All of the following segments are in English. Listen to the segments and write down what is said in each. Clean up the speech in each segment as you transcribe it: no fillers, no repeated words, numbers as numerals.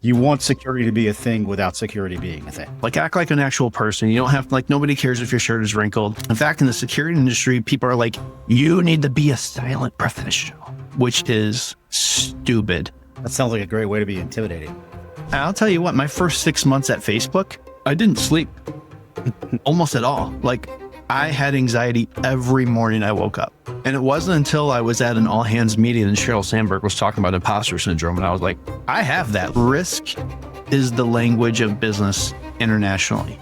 You want security to be a thing without security being a thing. Like, act like an actual person. You don't have, like, nobody cares if your shirt is wrinkled. In fact, in the security industry, people are like, you need to be a silent professional, which is stupid. That sounds like a great way to be intimidating. I'll tell you what, my first 6 months at Facebook, I didn't sleep almost at all. Like, I had anxiety every morning I woke up. And it wasn't until I was at an all hands meeting and Sheryl Sandberg was talking about imposter syndrome. And I was like, I have that. Risk is the language of business internationally.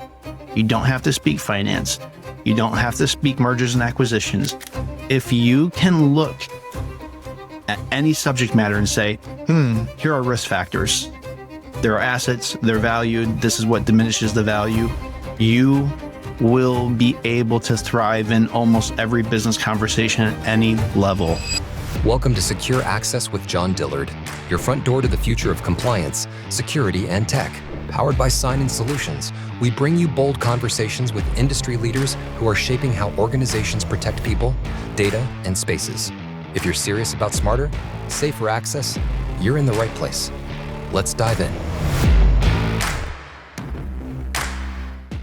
You don't have to speak finance. You don't have to speak mergers and acquisitions. If you can look at any subject matter and say, here are risk factors. There are assets, they're valued. This is what diminishes the value. You will be able to thrive in almost every business conversation at any level. Welcome to Secure Access with John Dillard, your front door to the future of compliance, security, and tech. Powered by Sign-In Solutions, we bring you bold conversations with industry leaders who are shaping how organizations protect people, data, and spaces. If you're serious about smarter, safer access, you're in the right place. Let's dive in.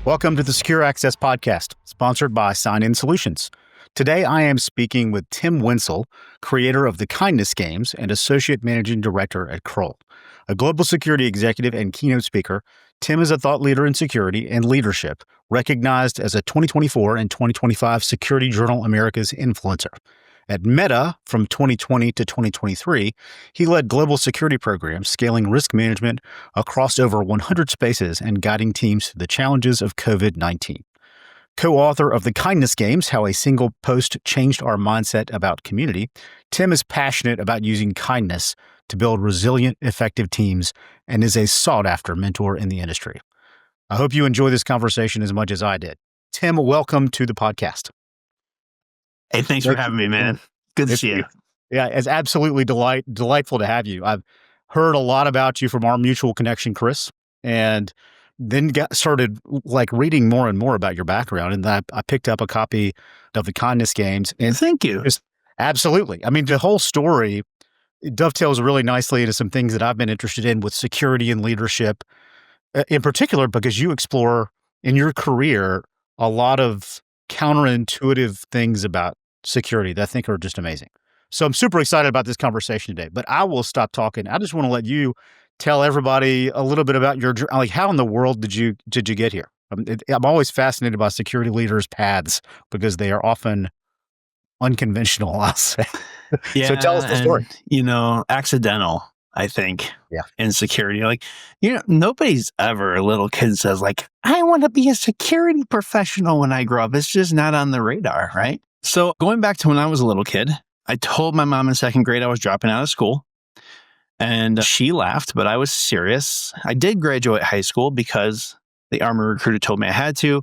Welcome to the Secure Access Podcast, sponsored by Sign-In Solutions. Today, I am speaking with Tim Wenzel, creator of the Kindness Games and Associate Managing Director at Kroll. A global security executive and keynote speaker, Tim is a thought leader in security and leadership, recognized as a 2024 and 2025 Security Journal America's Influencer. At Meta, from 2020 to 2023, he led global security programs, scaling risk management across over 100 spaces and guiding teams through the challenges of COVID-19. Co-author of The Kindness Games, How a Single Post Changed Our Mindset About Community, Tim is passionate about using kindness to build resilient, effective teams and is a sought-after mentor in the industry. I hope you enjoy this conversation as much as I did. Tim, welcome to the podcast. Hey, thanks for having me, man. Good to see you. Yeah, it's absolutely delightful to have you. I've heard a lot about you from our mutual connection, Chris, and then started reading more and more about your background. And I picked up a copy of The Kindness Games. And thank you. Absolutely. I mean, the whole story dovetails really nicely into some things that I've been interested in with security and leadership, in particular, because you explore in your career a lot of counterintuitive things about security that I think are just amazing. So I'm super excited about this conversation today, but I will stop talking. I just want to let you tell everybody a little bit about your, like, how in the world did you get here? I'm always fascinated by security leaders' paths because they are often unconventional, I'll say. Yeah, so tell us the story. Accidental, I think, in security. Nobody's ever, a little kid says, like, I want to be a security professional when I grow up. It's just not on the radar, right? So going back to when I was a little kid, I told my mom in second grade I was dropping out of school. And she laughed, but I was serious. I did graduate high school because the Army recruiter told me I had to.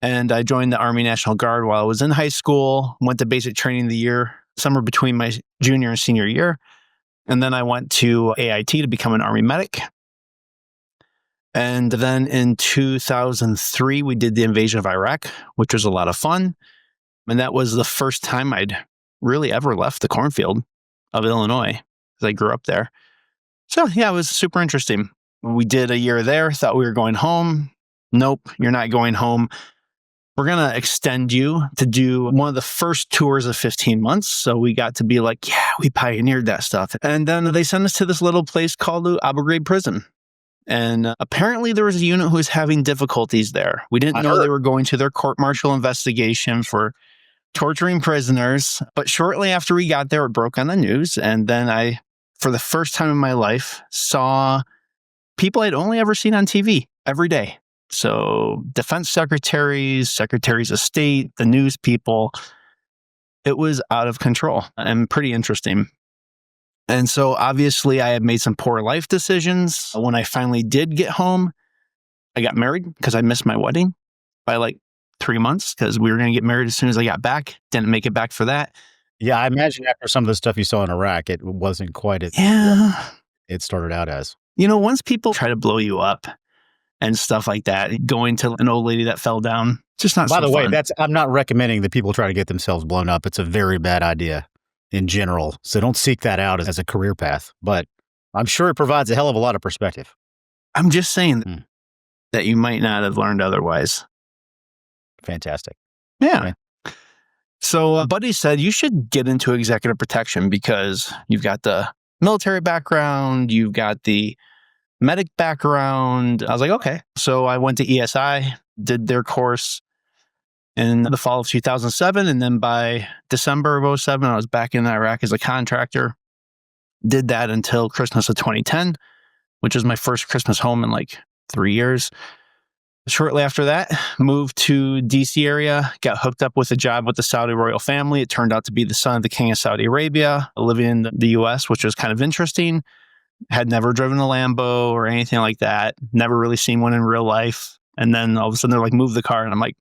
And I joined the Army National Guard while I was in high school, went to basic training the year, somewhere between my junior and senior year. And then I went to AIT to become an Army medic. And then in 2003, we did the invasion of Iraq, which was a lot of fun. And that was the first time I'd really ever left the cornfield of Illinois, because I grew up there. So yeah, it was super interesting. We did a year there, thought we were going home. Nope, you're not going home. We're going to extend you to do one of the first tours of 15 months. So we got to be like, yeah, we pioneered that stuff. And then they sent us to this little place called Abu Ghraib prison. And apparently there was a unit who was having difficulties there. We didn't know they were going to their court-martial investigation for torturing prisoners. But shortly after we got there, it broke on the news. And then I, for the first time in my life, saw people I'd only ever seen on TV every day. So defense secretaries, secretaries of state, the news people. It was out of control and pretty interesting. And so obviously I had made some poor life decisions. When I finally did get home, I got married because I missed my wedding by like 3 months because we were going to get married as soon as I got back. Didn't make it back for that. Yeah, I imagine after some of the stuff you saw in Iraq, it wasn't quite as it started out as. Once people try to blow you up and stuff like that, going to an old lady that fell down, just not so fun. By the way, I'm not recommending that people try to get themselves blown up. It's a very bad idea in general. So don't seek that out as a career path. But I'm sure it provides a hell of a lot of perspective. I'm just saying that you might not have learned otherwise. Fantastic. Yeah. So a buddy said you should get into executive protection because you've got the military background, you've got the medic background. I was like, okay. So I went to ESI, did their course in the fall of 2007. And then by December of 2007, I was back in Iraq as a contractor. Did that until Christmas of 2010, which was my first Christmas home in like 3 years. Shortly after that, moved to DC area, got hooked up with a job with the Saudi royal family. It turned out to be the son of the king of Saudi Arabia, living in the US, which was kind of interesting. Had never driven a Lambo or anything like that. Never really seen one in real life. And then all of a sudden they're like, move the car. And I'm like,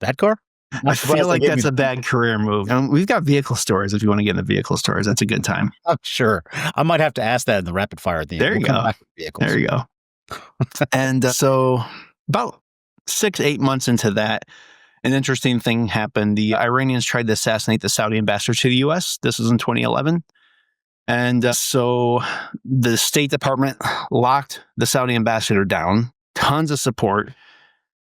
that car? I feel like that's a bad career move. And we've got vehicle stories. If you want to get into vehicle stories, that's a good time. I'm sure. I might have to ask that in the rapid fire at the end. There you go. There you go. And so about 6-8 months into that, an interesting thing happened. The Iranians tried to assassinate the Saudi ambassador to the U.S. This was in 2011. And so the State Department locked the Saudi ambassador down, tons of support.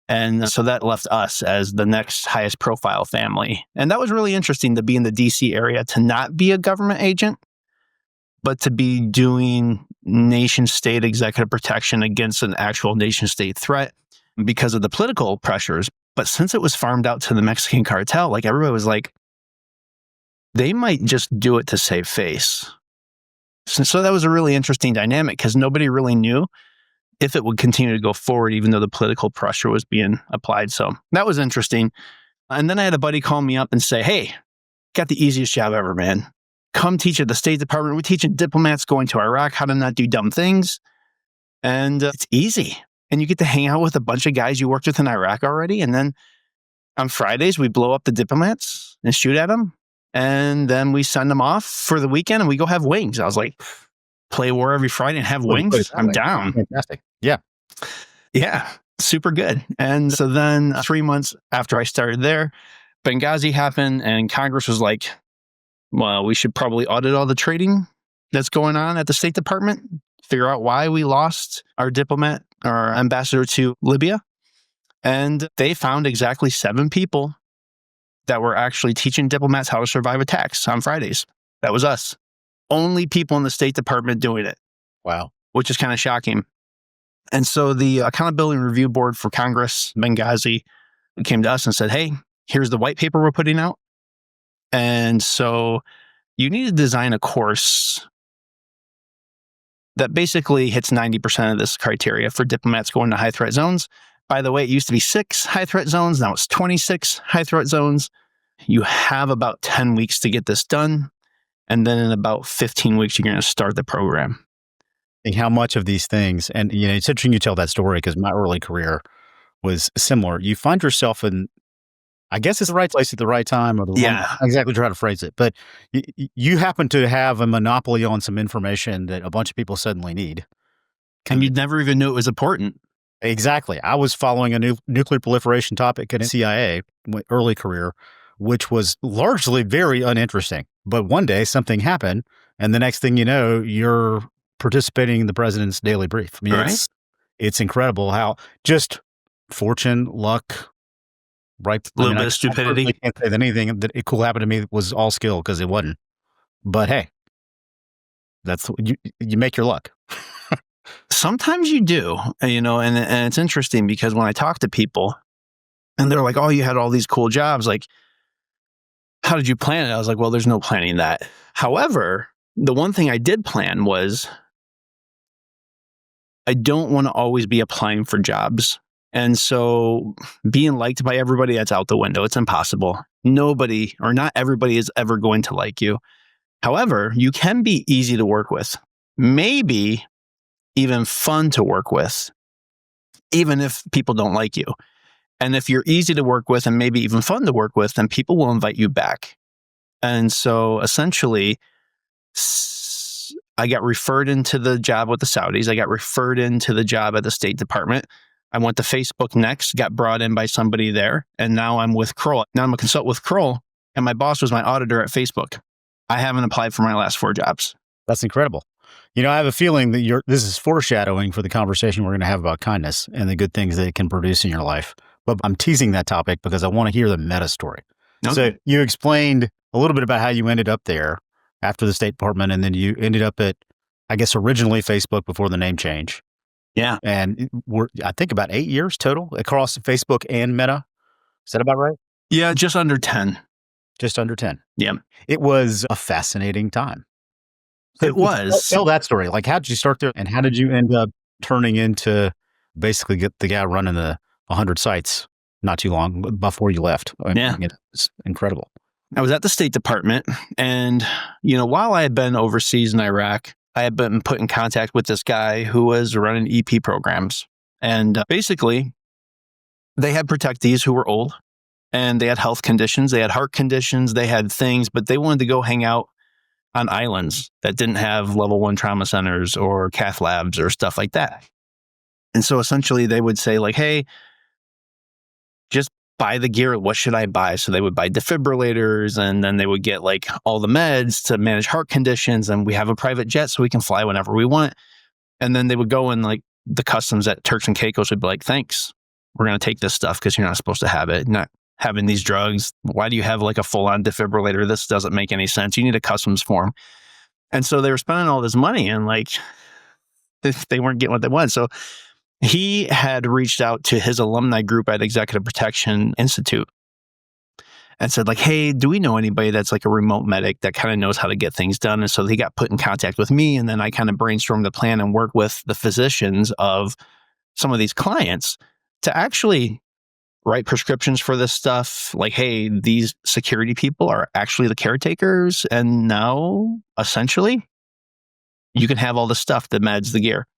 And so that left us as the next highest profile family. And that was really interesting to be in the DC area, to not be a government agent, but to be doing nation state executive protection against an actual nation state threat because of the political pressures. But since it was farmed out to the Mexican cartel, like everybody was like, they might just do it to save face. So that was a really interesting dynamic because nobody really knew if it would continue to go forward, even though the political pressure was being applied. So that was interesting. And then I had a buddy call me up and say, hey, got the easiest job ever, man. Come teach at the State Department. We're teaching diplomats going to Iraq how to not do dumb things. And it's easy. And you get to hang out with a bunch of guys you worked with in Iraq already. And then on Fridays, we blow up the diplomats and shoot at them. And then we send them off for the weekend and we go have wings. I was like, play war every Friday and have wings? I'm down. Fantastic. Yeah. Yeah. Super good. And so then 3 months after I started there, Benghazi happened and Congress was like, well, we should probably audit all the trading that's going on at the State Department, figure out why we lost our diplomat, our ambassador to Libya. And they found exactly 7 people that were actually teaching diplomats how to survive attacks on Fridays. That was us. Only people in the State Department doing it. Wow. Which is kind of shocking. And so the Accountability and Review Board for Congress, Benghazi, came to us and said, hey, here's the white paper we're putting out. And so you need to design a course that basically hits 90% of this criteria for diplomats going to high threat zones. By the way, it used to be 6 high threat zones. Now it's 26 high threat zones. You have about 10 weeks to get this done. And then in about 15 weeks, you're going to start the program. How much of these things, and it's interesting you tell that story because my early career was similar. You find yourself in, I guess it's the right place at the right time, or not exactly try to phrase it, but you happen to have a monopoly on some information that a bunch of people suddenly need. And you'd never even knew it was important. Exactly. I was following a nuclear proliferation topic at CIA, early career, which was largely very uninteresting. But one day something happened, and the next thing you know, you're participating in the president's daily brief. I mean, right. It's incredible how just fortune, luck, right? A little bit of stupidity. I can't say that anything that cool happened to me was all skill because it wasn't. But hey, that's you make your luck. Sometimes you do, and it's interesting because when I talk to people and they're like, oh, you had all these cool jobs, like, how did you plan it? I was like, well, there's no planning that. However, the one thing I did plan was I don't want to always be applying for jobs. And so being liked by everybody, that's out the window. It's impossible. Nobody or not everybody is ever going to like you. However, you can be easy to work with, maybe even fun to work with, even if people don't like you. And if you're easy to work with and maybe even fun to work with, then people will invite you back. And so essentially, I got referred into the job with the Saudis. I got referred into the job at the State Department. I went to Facebook next, got brought in by somebody there, and now I'm with Kroll. Now I'm a consultant with Kroll, and my boss was my auditor at Facebook. I haven't applied for my last 4 jobs. That's incredible. I have a feeling that this is foreshadowing for the conversation we're going to have about kindness and the good things that it can produce in your life. But I'm teasing that topic because I want to hear the meta story. Okay. So you explained a little bit about how you ended up there after the State Department, and then you ended up at, I guess, originally Facebook before the name change. Yeah. And I think about 8 years total across Facebook and Meta. Is that about right? Yeah, just under 10. Just under 10. Yeah. It was a fascinating time. So It was. Tell that story. Like, how did you start there, and how did you end up turning into basically get the guy running the 100 sites not too long before you left? Yeah. It's incredible. I was at the State Department, and, while I had been overseas in Iraq, I had been put in contact with this guy who was running EP programs. And basically, they had protectees who were old, and they had health conditions, they had heart conditions, they had things, but they wanted to go hang out on islands that didn't have level 1 trauma centers or cath labs or stuff like that. And so essentially they would say like, hey, just buy the gear. What should I buy? So they would buy defibrillators, and then they would get like all the meds to manage heart conditions. And we have a private jet so we can fly whenever we want. And then they would go, and like the customs at Turks and Caicos would be like, thanks, we're going to take this stuff because you're not supposed to have it. Not having these drugs. Why do you have like a full-on defibrillator? This doesn't make any sense. You need a customs form. And so they were spending all this money, and like they weren't getting what they wanted. So he had reached out to his alumni group at Executive Protection Institute and said like, hey, do we know anybody that's like a remote medic that kind of knows how to get things done? And so he got put in contact with me, and then I kind of brainstormed the plan and worked with the physicians of some of these clients to actually write prescriptions for this stuff. Like, hey, these security people are actually the caretakers. And now, essentially, you can have all the stuff, the meds, the gear.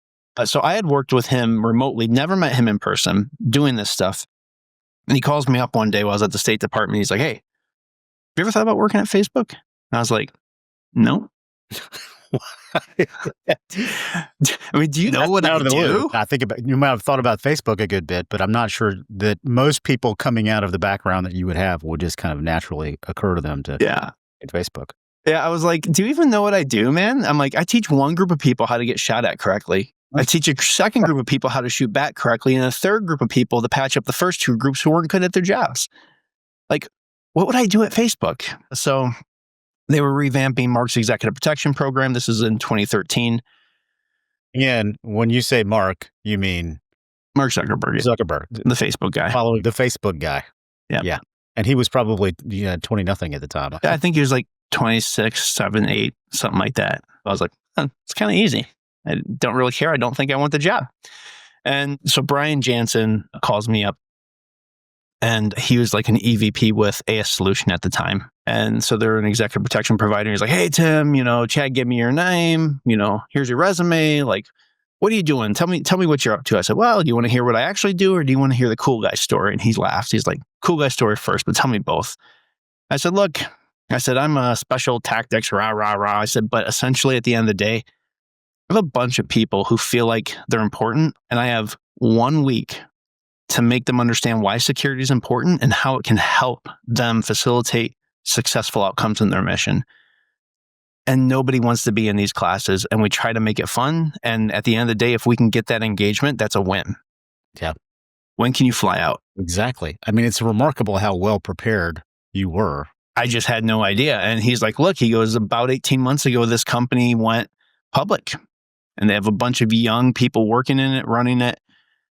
So I had worked with him remotely, never met him in person, doing this stuff. And he calls me up one day while I was at the State Department. He's like, hey, have you ever thought about working at Facebook? And I was like, no. I mean, do you know what I do? I think you might have thought about Facebook a good bit, but I'm not sure that most people coming out of the background that you would have would just kind of naturally occur to them to get Facebook. Yeah, I was like, do you even know what I do, man? I'm like, I teach one group of people how to get shot at correctly. I teach a second group of people how to shoot back correctly, and a third group of people to patch up the first two groups who weren't good at their jobs. Like, what would I do at Facebook? So they were revamping Mark's executive protection program. This is in 2013. And when you say Mark, you mean Mark Zuckerberg. Zuckerberg, the Facebook guy. Following the Facebook guy. Yeah. And he was probably 20-nothing at the time. I think he was like 26, 7, 8, something like that. I was like, it's kind of easy. I don't really care. I don't think I want the job. And so Brian Jansen calls me up, and he was like an EVP with AS Solution at the time. And so they're an executive protection provider. He's like, hey, Tim, Chad, give me your name. Here's your resume. Like, what are you doing? Tell me what you're up to. I said, well, do you want to hear what I actually do, or do you want to hear the cool guy story? And he laughs. He's like, cool guy story first, but tell me both. I said, look, I'm a special tactics, rah, rah, rah. I said, but essentially at the end of the day, I have a bunch of people who feel like they're important, and I have 1 week to make them understand why security is important and how it can help them facilitate successful outcomes in their mission. And nobody wants to be in these classes, and we try to make it fun. And at the end of the day, if we can get that engagement, that's a win. Yeah. When can you fly out? Exactly. I mean, it's remarkable how well prepared you were. I just had no idea. And he's like, look, he goes, about 18 months ago, this company went public, and they have a bunch of young people working in it, running it,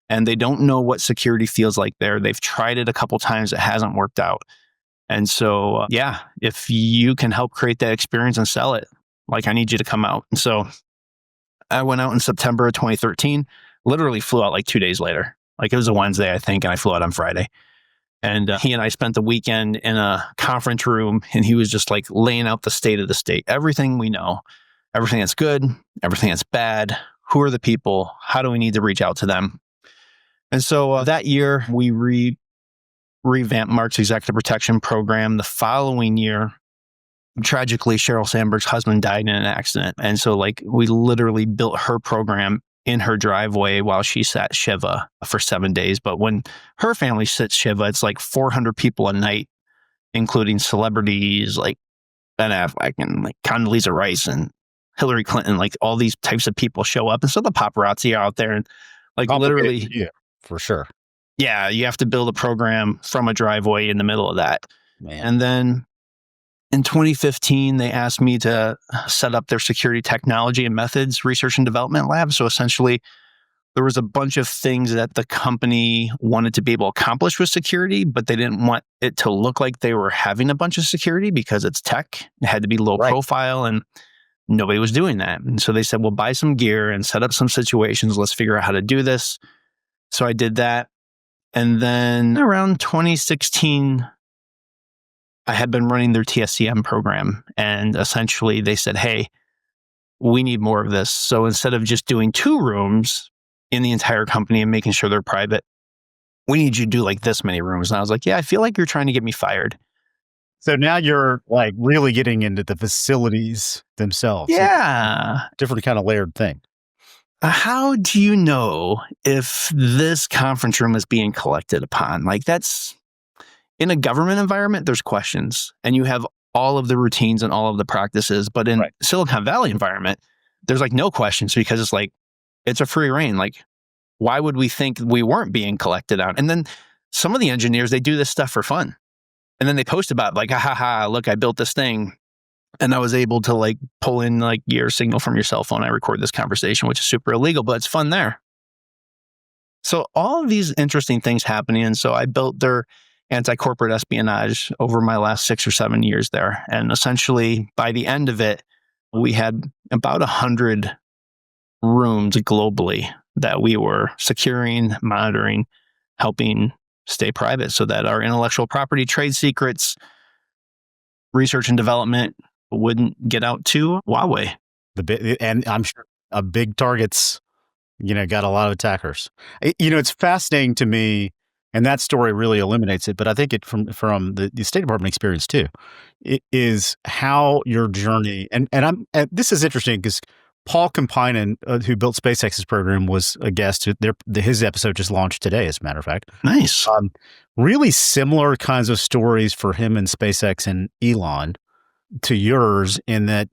and they don't know what security feels like there. They've tried it a couple times. It hasn't worked out. And so, if you can help create that experience and sell it, like, I need you to come out. And so I went out in September of 2013, literally flew out like 2 days later. Like, it was a Wednesday, I think, and I flew out on Friday. And he and I spent the weekend in a conference room, and he was just like laying out the state of the state, everything we know, everything that's good, everything that's bad, who are the people, how do we need to reach out to them? And so that year, we revamped Mark's executive protection program. The following year, tragically, Sheryl Sandberg's husband died in an accident. And so we literally built her program in her driveway while she sat Shiva for 7 days. But when her family sits Shiva, it's like 400 people a night, including celebrities like Ben Affleck and like Condoleezza Rice and Hillary Clinton, like all these types of people show up. And so the paparazzi are out there and like literally, Yeah, for sure. yeah, you have to build a program from a driveway in the middle of that. Man. And then in 2015, they asked me to set up their security technology and methods research and development lab. So essentially, there was a bunch of things that the company wanted to be able to accomplish with security, but they didn't want it to look like they were having a bunch of security because it's tech. It had to be low profile and nobody was doing that. And so they said, well, buy some gear and set up some situations. Let's figure out how to do this. So I did that. And then around 2016, I had been running their TSCM program. And essentially they said, hey, we need more of this. So instead of just doing 2 rooms in the entire company and making sure they're private, we need you to do like this many rooms. And I was like, yeah, I feel like you're trying to get me fired. So now you're like really getting into the facilities themselves. Yeah. Different kind of layered thing. How do you know if this conference room is being collected upon? Like that's in a government environment, there's questions and you have all of the routines and all of the practices. But in Silicon Valley environment, there's like no questions because it's like, it's a free reign. Like, why would we think we weren't being collected on? And then some of the engineers, they do this stuff for fun. And then they post about like, ha, look, I built this thing. And I was able to like pull in like your signal from your cell phone. I record this conversation, which is super illegal, but it's fun there. So all of these interesting things happening. And so I built their anti-corporate espionage over my last 6 or 7 years there. And essentially by the end of it, we had about 100 rooms globally that we were securing, monitoring, helping stay private so that our intellectual property, trade secrets, research and development wouldn't get out to Huawei. And I'm sure big targets, got a lot of attackers. It's fascinating to me, and that story really eliminates it. But I think it from the State Department experience too, it is how your journey and this is interesting because Paul Kampinen, who built SpaceX's program, was a guest. His episode just launched today, as a matter of fact. Nice. Really similar kinds of stories for him and SpaceX and Elon to yours in that,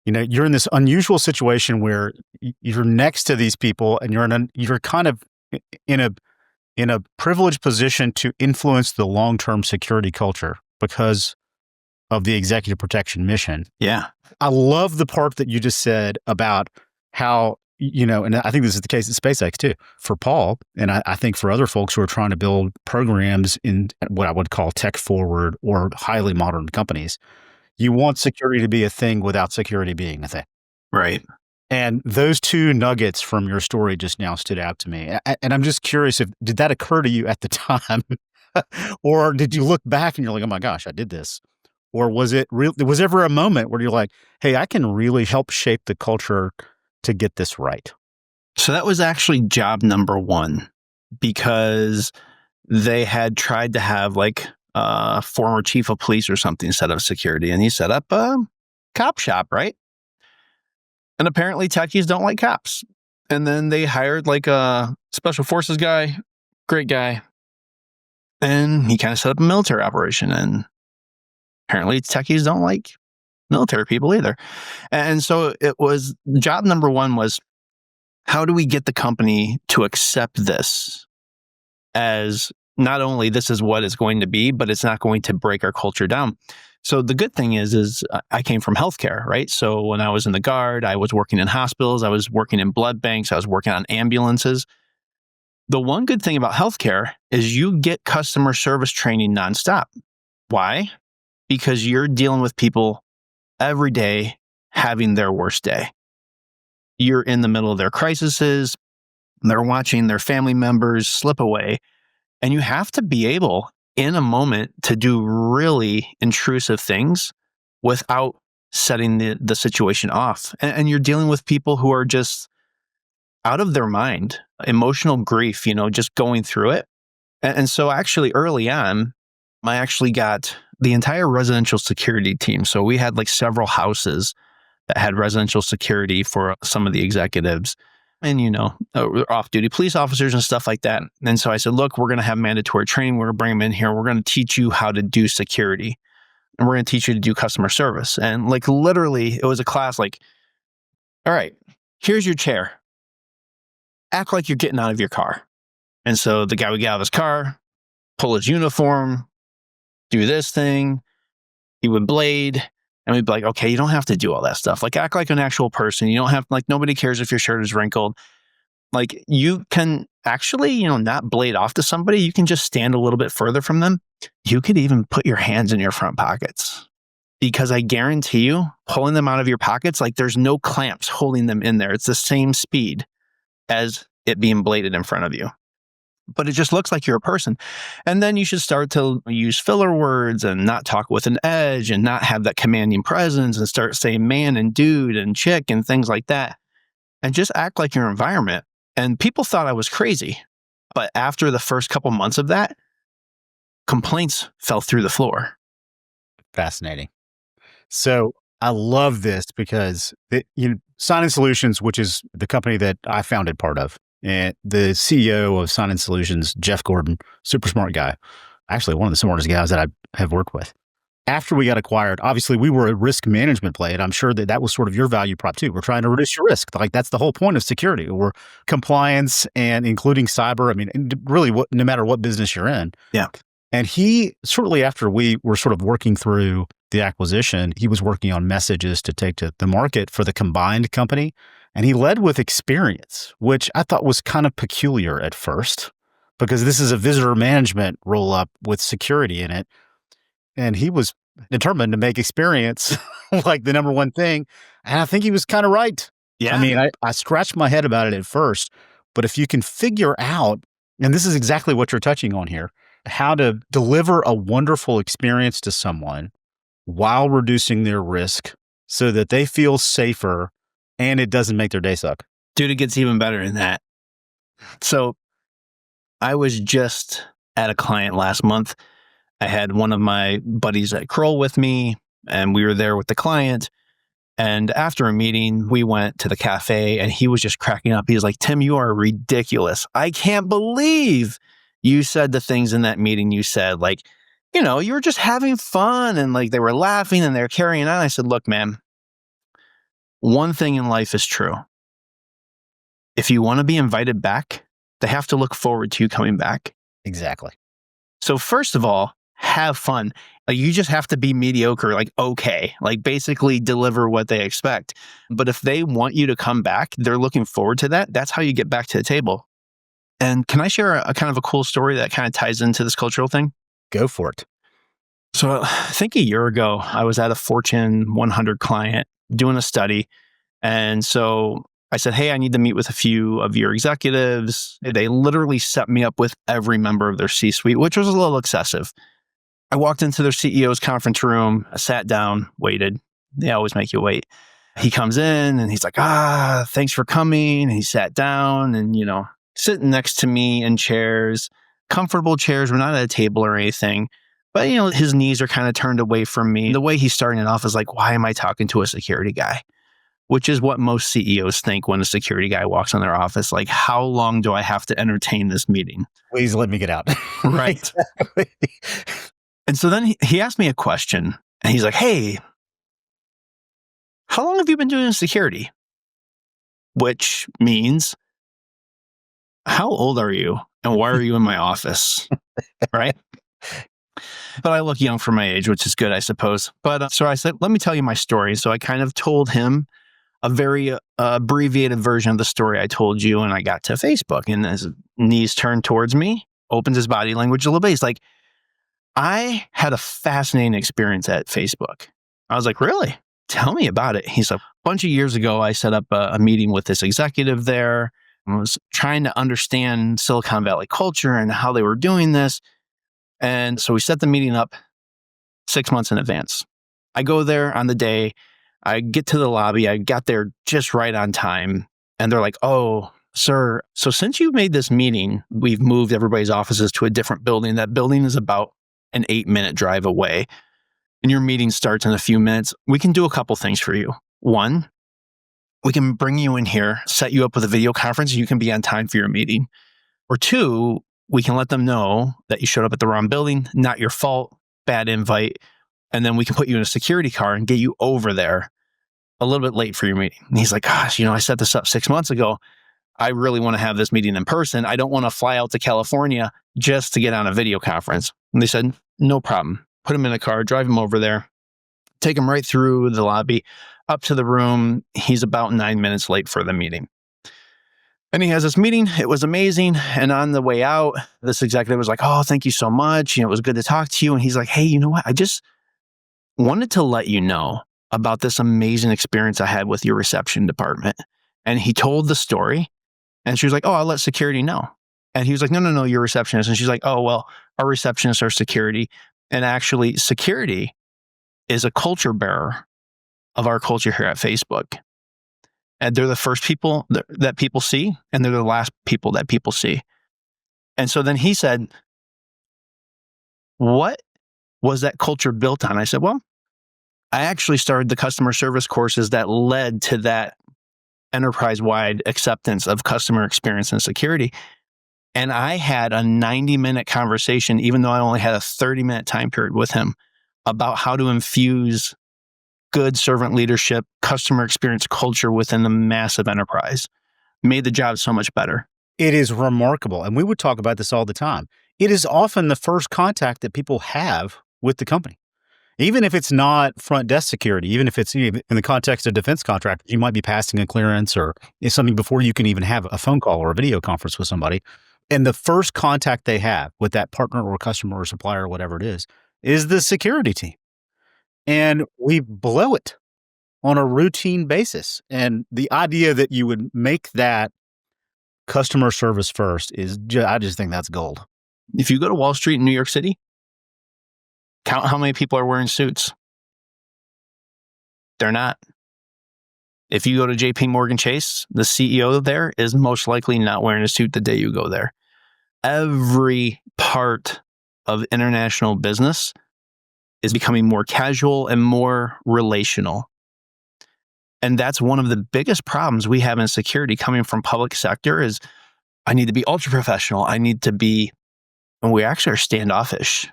you're in this unusual situation where you're next to these people and you're kind of in a privileged position to influence the long-term security culture because of the executive protection mission. Yeah. I love the part that you just said about how, and I think this is the case at SpaceX too, for Paul, and I think for other folks who are trying to build programs in what I would call tech forward or highly modern companies, you want security to be a thing without security being a thing. Right. And those 2 nuggets from your story just now stood out to me. And I'm just curious did that occur to you at the time or did you look back and you're like, oh my gosh, I did this? Or was it real? Was there ever a moment where you're like, hey, I can really help shape the culture to get this right? So that was actually job number 1 because they had tried to have like a former chief of police or something set up security and he set up a cop shop, right? And apparently techies don't like cops. And then they hired like a special forces guy, great guy. And he kind of set up a military operation and apparently techies don't like military people either. And so it was job number 1 was how do we get the company to accept this as not only this is what it's going to be, but it's not going to break our culture down. So the good thing is I came from healthcare, right? So when I was in the Guard, I was working in hospitals, I was working in blood banks, I was working on ambulances. The one good thing about healthcare is you get customer service training nonstop. Why? Because you're dealing with people every day having their worst day. You're in the middle of their crises. They're watching their family members slip away. And you have to be able, in a moment, to do really intrusive things without setting the situation off. And you're dealing with people who are just out of their mind, emotional grief, just going through it. And so actually early on, I actually got the entire residential security team. So we had like several houses that had residential security for some of the executives and, off-duty police officers and stuff like that. And so I said, look, we're going to have mandatory training. We're going to bring them in here. We're going to teach you how to do security and we're going to teach you to do customer service. And like literally it was a class like all right, here's your chair. Act like you're getting out of your car. And so the guy would get out of his car, pull his uniform, do this thing. He would blade. And we'd be like, okay, you don't have to do all that stuff. Like, act like an actual person. You don't have, like, nobody cares if your shirt is wrinkled. Like, you can actually, not blade off to somebody. You can just stand a little bit further from them. You could even put your hands in your front pockets. Because I guarantee you, pulling them out of your pockets, like, there's no clamps holding them in there. It's the same speed as it being bladed in front of you. But it just looks like you're a person. And then you should start to use filler words and not talk with an edge and not have that commanding presence and start saying man and dude and chick and things like that. And just act like your environment. And people thought I was crazy. But after the first couple months of that, complaints fell through the floor. Fascinating. So I love this because Sign-In Solutions, which is the company that I founded part of, and the CEO of Sign-In Solutions, Jeff Gordon, super smart guy, actually one of the smartest guys that I have worked with. After we got acquired, obviously we were a risk management play, and I'm sure that was sort of your value prop too. We're trying to reduce your risk. Like, that's the whole point of security. We're compliance and including cyber. I mean, really, no matter what business you're in. Yeah. And he, shortly after we were sort of working through the acquisition, he was working on messages to take to the market for the combined company. And he led with experience, which I thought was kind of peculiar at first, because this is a visitor management roll up with security in it. And he was determined to make experience like the number one thing. And I think he was kind of right. Yeah. I mean, I scratched my head about it at first, but if you can figure out, and this is exactly what you're touching on here, how to deliver a wonderful experience to someone while reducing their risk so that they feel safer and it doesn't make their day suck. Dude, it gets even better than that. So I was just at a client last month. I had one of my buddies at Kroll with me, and we were there with the client. And after a meeting, we went to the cafe, and he was just cracking up. He was like, Tim, you are ridiculous. I can't believe you said the things in that meeting you said. Like, you were just having fun, and like they were laughing and they're carrying on. I said, look, man, one thing in life is true. If you want to be invited back, they have to look forward to you coming back. Exactly. So first of all, have fun. Like, you just have to be mediocre, like, okay, like basically deliver what they expect. But if they want you to come back, they're looking forward to that. That's how you get back to the table. And can I share a kind of a cool story that kind of ties into this cultural thing? Go for it. So I think a year ago, I was at a Fortune 100 client doing a study. And so I said, hey, I need to meet with a few of your executives. They literally set me up with every member of their C-suite, which was a little excessive. I walked into their CEO's conference room, I sat down, waited. They always make you wait. He comes in and he's like, thanks for coming. And he sat down and, sitting next to me in chairs, comfortable chairs. We're not at a table or anything. But, his knees are kind of turned away from me. The way he's starting it off is like, why am I talking to a security guy? Which is what most CEOs think when a security guy walks in their office. Like, how long do I have to entertain this meeting? Please let me get out. Right. And so then he asked me a question, and he's like, hey, how long have you been doing security? Which means, how old are you? And why are you in my office? Right? But I look young for my age, which is good, I suppose. But so I said, let me tell you my story. So I kind of told him a very abbreviated version of the story I told you, and I got to Facebook, and his knees turned towards me, opens his body language a little bit. He's like, I had a fascinating experience at Facebook. I was like, really? Tell me about it. He's like, a bunch of years ago, I set up a meeting with this executive there. I was trying to understand Silicon Valley culture and how they were doing this. And so we set the meeting up 6 months in advance. I go there on the day. I get to the lobby. I got there just right on time. And they're like, oh, sir, so since you made this meeting, we've moved everybody's offices to a different building. That building is about an 8-minute drive away. And your meeting starts in a few minutes. We can do a couple things for you. One, we can bring you in here, set you up with a video conference, and you can be on time for your meeting. Or two, we can let them know that you showed up at the wrong building, not your fault, bad invite. And then we can put you in a security car and get you over there a little bit late for your meeting. And he's like, gosh, I set this up 6 months ago. I really want to have this meeting in person. I don't want to fly out to California just to get on a video conference. And they said, no problem. Put him in a car, drive him over there, take him right through the lobby, up to the room. He's about 9 minutes late for the meeting. And he has this meeting. It was amazing. And on the way out, this executive was like, oh, thank you so much. It was good to talk to you. And he's like, hey, you know what? I just wanted to let you know about this amazing experience I had with your reception department. And he told the story. And she was like, oh, I'll let security know. And he was like, no, you're a receptionist. And she's like, oh, well, our receptionists are security. And actually, security is a culture bearer of our culture here at Facebook. And they're the first people that people see, and they're the last people that people see. And so then he said, what was that culture built on? I said, well, I actually started the customer service courses that led to that enterprise-wide acceptance of customer experience and security. And I had a 90-minute conversation, even though I only had a 30-minute time period with him, about how to infuse good servant leadership, customer experience culture within the massive enterprise. Made the job so much better. It is remarkable. And we would talk about this all the time. It is often the first contact that people have with the company. Even if it's not front desk security, even if it's in the context of defense contractors, you might be passing a clearance or something before you can even have a phone call or a video conference with somebody. And the first contact they have with that partner or customer or supplier or whatever it is the security team. And we blow it on a routine basis. And the idea that you would make that customer service first I just think that's gold. If you go to Wall Street in New York City, count how many people are wearing suits. They're not. If you go to JP Morgan Chase, the CEO there is most likely not wearing a suit the day you go there. Every part of international business is becoming more casual and more relational. And that's one of the biggest problems we have in security coming from public sector is I need to be ultra professional. And we actually are standoffish.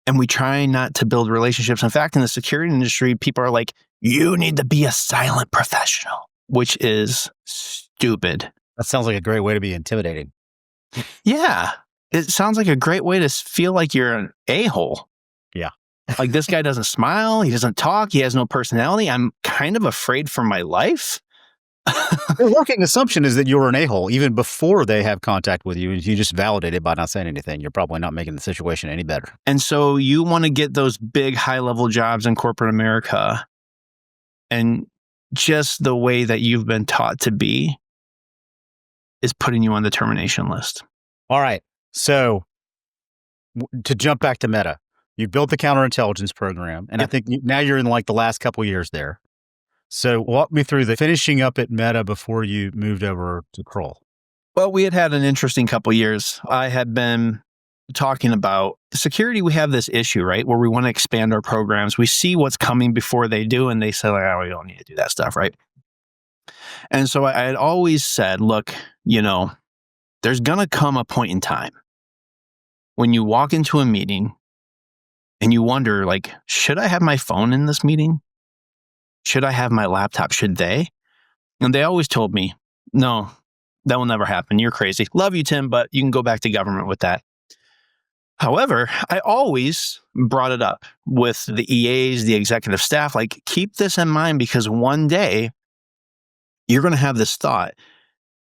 And we try not to build relationships. In fact, in the security industry, people are like, you need to be a silent professional, which is stupid. That sounds like a great way to be intimidating. Yeah. It sounds like a great way to feel like you're an a-hole. Yeah. Like this guy doesn't smile. He doesn't talk. He has no personality. I'm kind of afraid for my life. The working assumption is that you're an a-hole even before they have contact with you. You just validate it by not saying anything. You're probably not making the situation any better. And so you want to get those big high-level jobs in corporate America, and just the way that you've been taught to be is putting you on the termination list. All right. So to jump back to Meta, you built the counterintelligence program, and I think now you're in like the last couple of years there. So walk me through the finishing up at Meta before you moved over to Kroll. Well, we had an interesting couple of years. I had been talking about security. We have this issue, right, where we want to expand our programs. We see what's coming before they do, and they say, like, oh, we don't need to do that stuff, right? And so I had always said, look, there's going to come a point in time when you walk into a meeting and you wonder, like, should I have my phone in this meeting? Should I have my laptop? Should they? And they always told me, no, that will never happen. You're crazy. Love you, Tim, but you can go back to government with that. However, I always brought it up with the EAs, the executive staff, like, keep this in mind because one day you're going to have this thought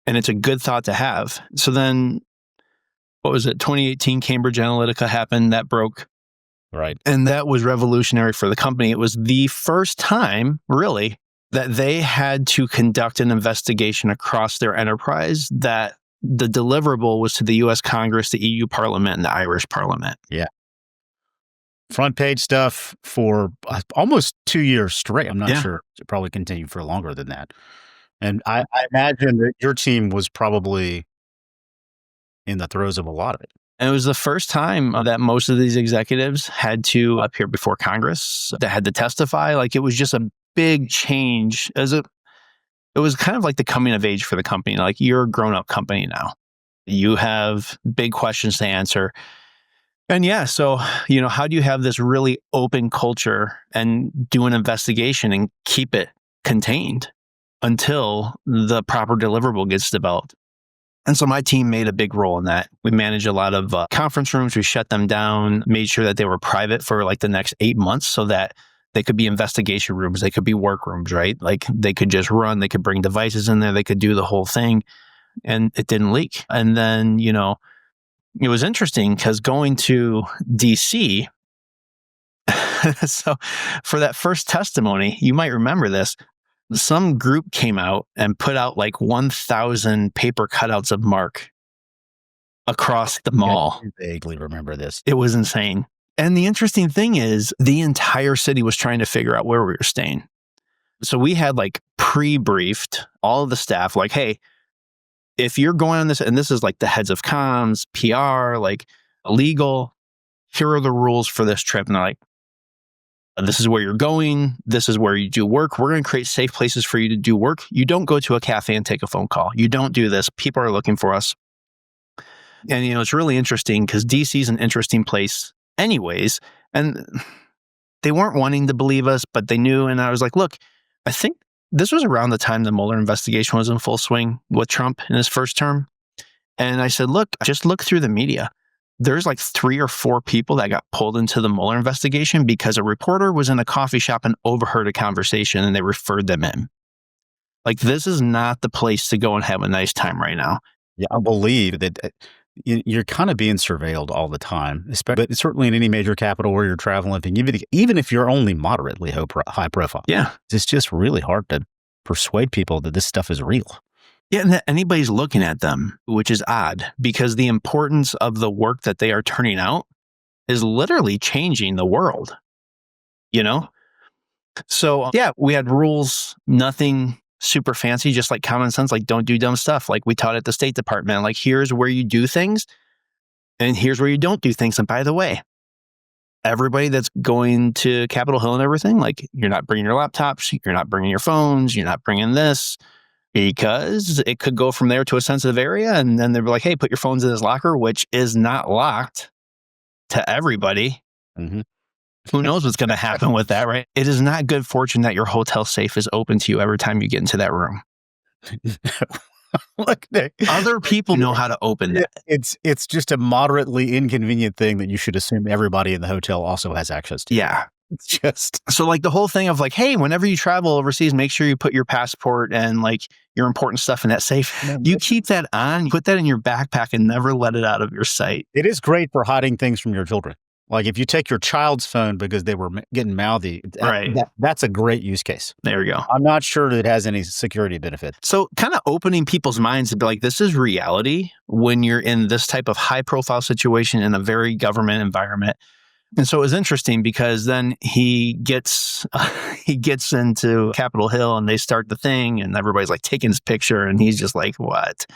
and it's a good thought to have. So then, what was it? 2018 Cambridge Analytica happened. That broke. Right. And that was revolutionary for the company. It was the first time, really, that they had to conduct an investigation across their enterprise that the deliverable was to the US Congress, the EU Parliament, and the Irish Parliament. Yeah. Front page stuff for almost 2 years straight. I'm not sure. It probably continued for longer than that. And I imagine that your team was probably in the throes of a lot of it. And it was the first time that most of these executives had to appear before Congress, that had to testify. Like, it was just a big change. It was kind of like the coming of age for the company. Like, you're a grown-up company now. You have big questions to answer. And so, how do you have this really open culture and do an investigation and keep it contained until the proper deliverable gets developed. And so my team made a big role in that. We managed a lot of conference rooms. We shut them down, made sure that they were private for like the next 8 months so that they could be investigation rooms. They could be work rooms, right? Like they could just run, they could bring devices in there. They could do the whole thing and it didn't leak. And then, it was interesting because going to DC, so for that first testimony, you might remember this, some group came out and put out like 1,000 paper cutouts of Mark across the mall. I vaguely remember this. It was insane. And the interesting thing is the entire city was trying to figure out where we were staying. So we had like pre-briefed all of the staff, like, hey, if you're going on this, and this is like the heads of comms, PR, like legal, here are the rules for this trip. And they're like, this is where you're going. This is where you do work. We're going to create safe places for you to do work. You don't go to a cafe and take a phone call. You don't do this. People are looking for us. And, it's really interesting because DC is an interesting place anyways. And they weren't wanting to believe us, but they knew. And I was like, look, I think this was around the time the Mueller investigation was in full swing with Trump in his first term. And I said, look, just look through the media. There's like 3 or 4 people that got pulled into the Mueller investigation because a reporter was in a coffee shop and overheard a conversation and they referred them in. Like, this is not the place to go and have a nice time right now. Yeah, I believe that you're kind of being surveilled all the time, but certainly in any major capital where you're traveling, even if you're only moderately high profile. Yeah. It's just really hard to persuade people that this stuff is real. Yeah, and that anybody's looking at them, which is odd because the importance of the work that they are turning out is literally changing the world, So, yeah, we had rules, nothing super fancy, just like common sense, like don't do dumb stuff. Like we taught at the State Department, like here's where you do things and here's where you don't do things. And by the way, everybody that's going to Capitol Hill and everything, like you're not bringing your laptops, you're not bringing your phones, you're not bringing this. Because it could go from there to a sensitive area. And then they'd be like, hey, put your phones in this locker, which is not locked to everybody. Mm-hmm. Who knows what's going to happen with that, right? It is not good fortune that your hotel safe is open to you every time you get into that room. Look, other people know how to open that. It's just a moderately inconvenient thing that you should assume everybody in the hotel also has access to. Yeah. It's just so like the whole thing of like, hey, whenever you travel overseas, make sure you put your passport and like your important stuff in that safe. You keep that on, you put that in your backpack and never let it out of your sight. It is great for hiding things from your children. Like if you take your child's phone because they were getting mouthy, right. That's a great use case. There we go. I'm not sure that it has any security benefit. So kind of opening people's minds to be like, this is reality when you're in this type of high profile situation in a very government environment. And so it was interesting because then he gets into Capitol Hill and they start the thing and everybody's like taking his picture and he's just like, what?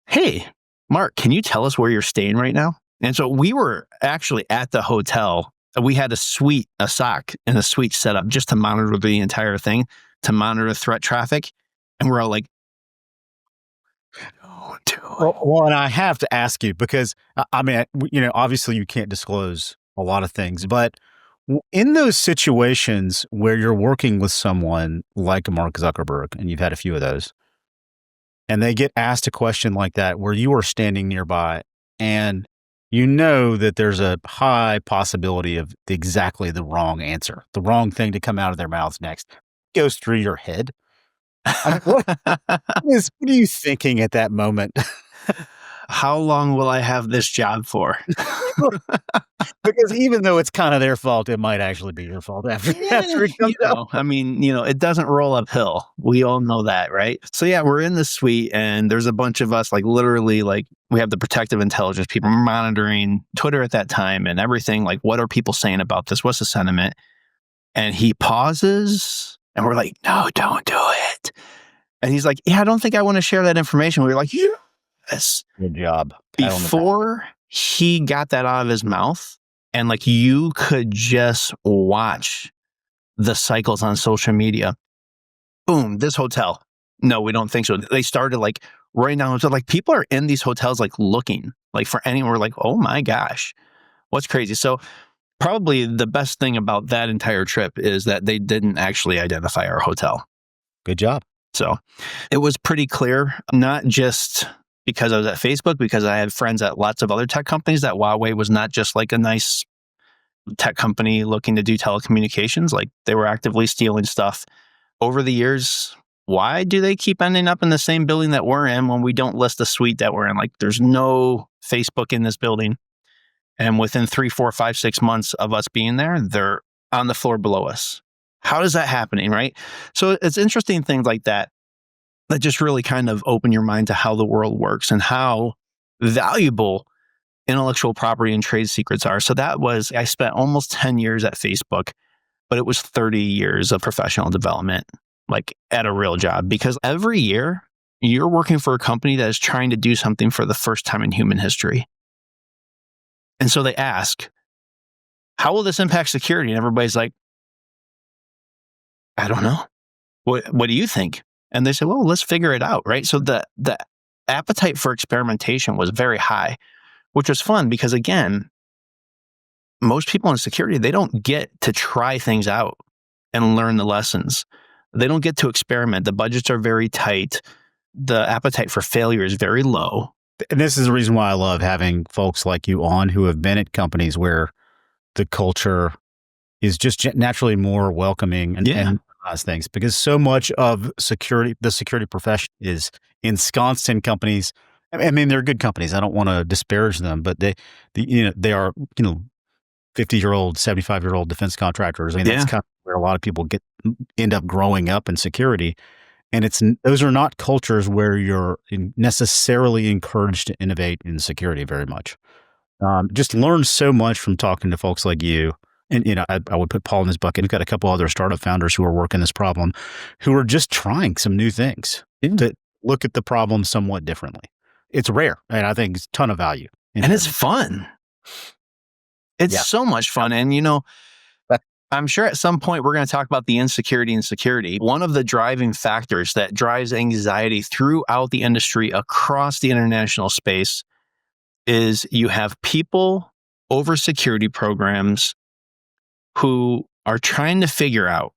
Hey, Mark, can you tell us where you're staying right now? And so we were actually at the hotel. We had a SOC and a suite set up just to monitor the entire thing, to monitor threat traffic. And we're all like, don't do it. Well, and I have to ask you because, I mean, obviously you can't disclose a lot of things, but in those situations where you're working with someone like Mark Zuckerberg, and you've had a few of those, and they get asked a question like that where you are standing nearby and you know that there's a high possibility of exactly the wrong answer, the wrong thing to come out of their mouths next, goes through your head. I mean, what are you thinking at that moment? How long will I have this job for? Because even though it's kind of their fault, it might actually be your fault after it comes out. I mean, it doesn't roll uphill. We all know that, right? So yeah, we're in the suite and there's a bunch of us, like literally, like we have the protective intelligence people monitoring Twitter at that time and everything. Like, what are people saying about this? What's the sentiment? And he pauses and we're like, no, don't do it. And he's like, yeah, I don't think I want to share that information. We were like, yes. Good job. Before he got that out of his mouth, and like you could just watch the cycles on social media. Boom, this hotel. No, we don't think so. They started like right now. So like people are in these hotels like looking like for anyone. We're like, oh my gosh, what's crazy? So probably the best thing about that entire trip is that they didn't actually identify our hotel. Good job. So it was pretty clear, not just because I was at Facebook, because I had friends at lots of other tech companies, that Huawei was not just like a nice tech company looking to do telecommunications. Like, they were actively stealing stuff. Over the years, why do they keep ending up in the same building that we're in when we don't list the suite that we're in? Like, there's no Facebook in this building. And within 3, 4, 5, 6 months of us being there, they're on the floor below us. How is that happening, right? So it's interesting things like that that just really kind of open your mind to how the world works and how valuable intellectual property and trade secrets are. So I spent almost 10 years at Facebook, but it was 30 years of professional development, like at a real job, because every year you're working for a company that is trying to do something for the first time in human history. And so they ask, how will this impact security? And everybody's like, I don't know. What do you think? And they say, well, let's figure it out, right? So the appetite for experimentation was very high, which was fun because, again, most people in security, they don't get to try things out and learn the lessons. They don't get to experiment. The budgets are very tight. The appetite for failure is very low. And this is the reason why I love having folks like you on who have been at companies where the culture is just naturally more welcoming and things, because so much of the security profession is ensconced in companies. I mean, they're good companies. I don't want to disparage them, but they are 50-year-old, 75-year-old defense contractors. I mean, that's kind of where a lot of people end up growing up in security. And those are not cultures where you're necessarily encouraged to innovate in security very much. Just learn so much from talking to folks like you. And, I would put Paul in his bucket. We've got a couple other startup founders who are working this problem, who are just trying some new things to look at the problem somewhat differently. It's rare, and I think it's a ton of value. And it's fun. It's so much fun. And, I'm sure at some point we're going to talk about the insecurity in security. One of the driving factors that drives anxiety throughout the industry across the international space is you have people over security programs who are trying to figure out,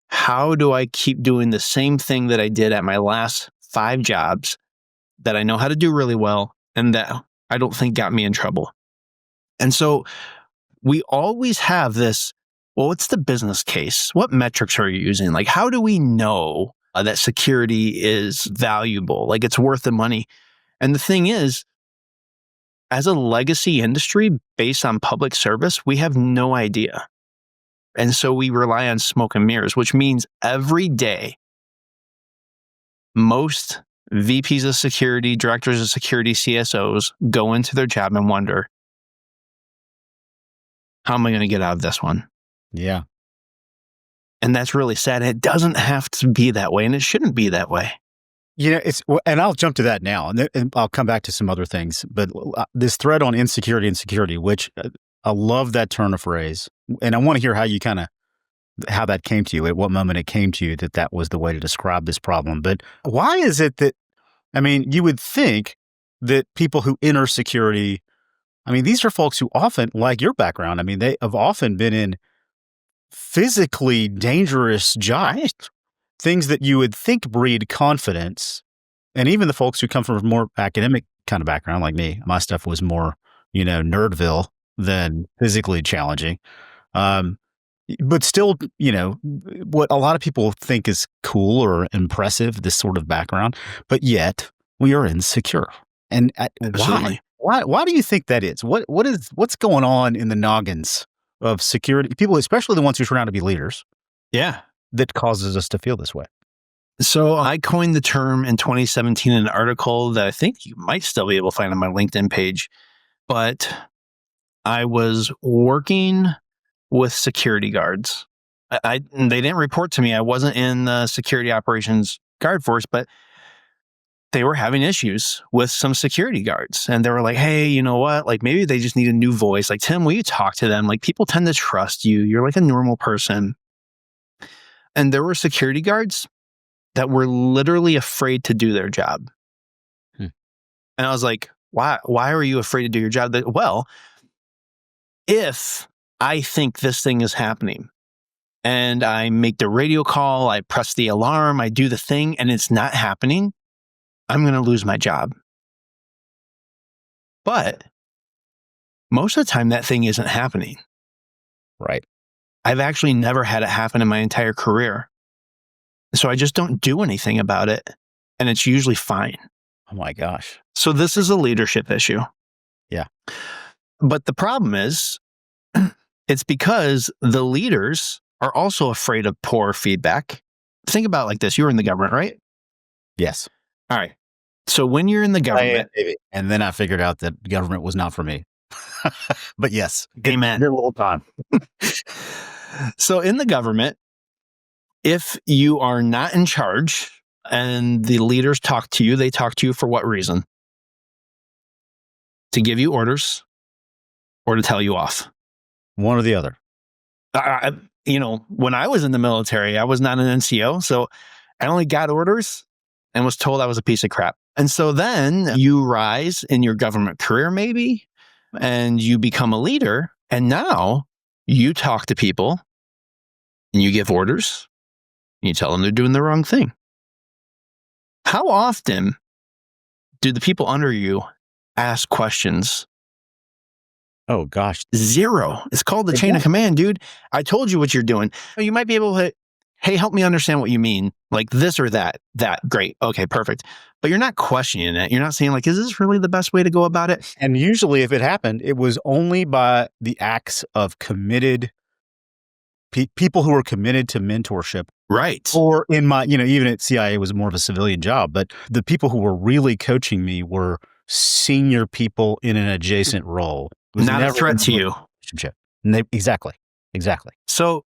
how do I keep doing the same thing that I did at my last 5 jobs that I know how to do really well and that I don't think got me in trouble? And so we always have this, well, what's the business case? What metrics are you using? Like, how do we know that security is valuable? Like, it's worth the money. And the thing is, as a legacy industry based on public service, we have no idea. And so we rely on smoke and mirrors, which means every day, most VPs of security, directors of security, CSOs go into their job and wonder, how am I going to get out of this one? Yeah. And that's really sad. It doesn't have to be that way, and it shouldn't be that way. And I'll jump to that now, and I'll come back to some other things. But this thread on insecurity and security, which I love that turn of phrase, and I want to hear how that came to you, at what moment it came to you that was the way to describe this problem. But why is it that, you would think that people who enter security, these are folks who often, like your background, they have often been in physically dangerous jobs, things that you would think breed confidence. And even the folks who come from a more academic kind of background like me, my stuff was more, nerdville than physically challenging. But still, what a lot of people think is cool or impressive, this sort of background, but yet we are insecure. And why do you think that is? What's going on in the noggins of security people, especially the ones who turn out to be leaders? Yeah. That causes us to feel this way. So I coined the term in 2017 in an article that I think you might still be able to find on my LinkedIn page, but I was working with security guards. They didn't report to me. I wasn't in the security operations guard force, but they were having issues with some security guards. And they were like, hey, you know what? Like, maybe they just need a new voice. Like, Tim, will you talk to them? Like, people tend to trust you. You're like a normal person. And there were security guards that were literally afraid to do their job. And I was like, why are you afraid to do your job? Well, if I think this thing is happening and I make the radio call, I press the alarm, I do the thing, and it's not happening, I'm going to lose my job. But most of the time, that thing isn't happening. Right. I've actually never had it happen in my entire career. So I just don't do anything about it, and it's usually fine. Oh my gosh. So this is a leadership issue. Yeah. But the problem is, it's because the leaders are also afraid of poor feedback. Think about it like this. You were in the government, right? Yes. All right. So when you're in the government, and then I figured out that government was not for me. But yes. Amen. Good little time. So in the government, if you are not in charge and the leaders talk to you, they talk to you for what reason? To give you orders or to tell you off? One or the other. When I was in the military, I was not an NCO, so I only got orders and was told I was a piece of crap. And so then you rise in your government career maybe, and you become a leader, and now you talk to people and you give orders and you tell them they're doing the wrong thing. How often do the people under you ask questions? Oh gosh. Zero. It's called the chain of command, dude. I told you what you're doing. You might be able to, hey, help me understand what you mean. Like this or that. Great. Okay, perfect. But you're not questioning it. You're not saying like, is this really the best way to go about it? And usually if it happened, it was only by the acts of committed people who were committed to mentorship. Right. Or in my, even at CIA, it was more of a civilian job, but the people who were really coaching me were senior people in an adjacent role. It was not a threat to you. Exactly. So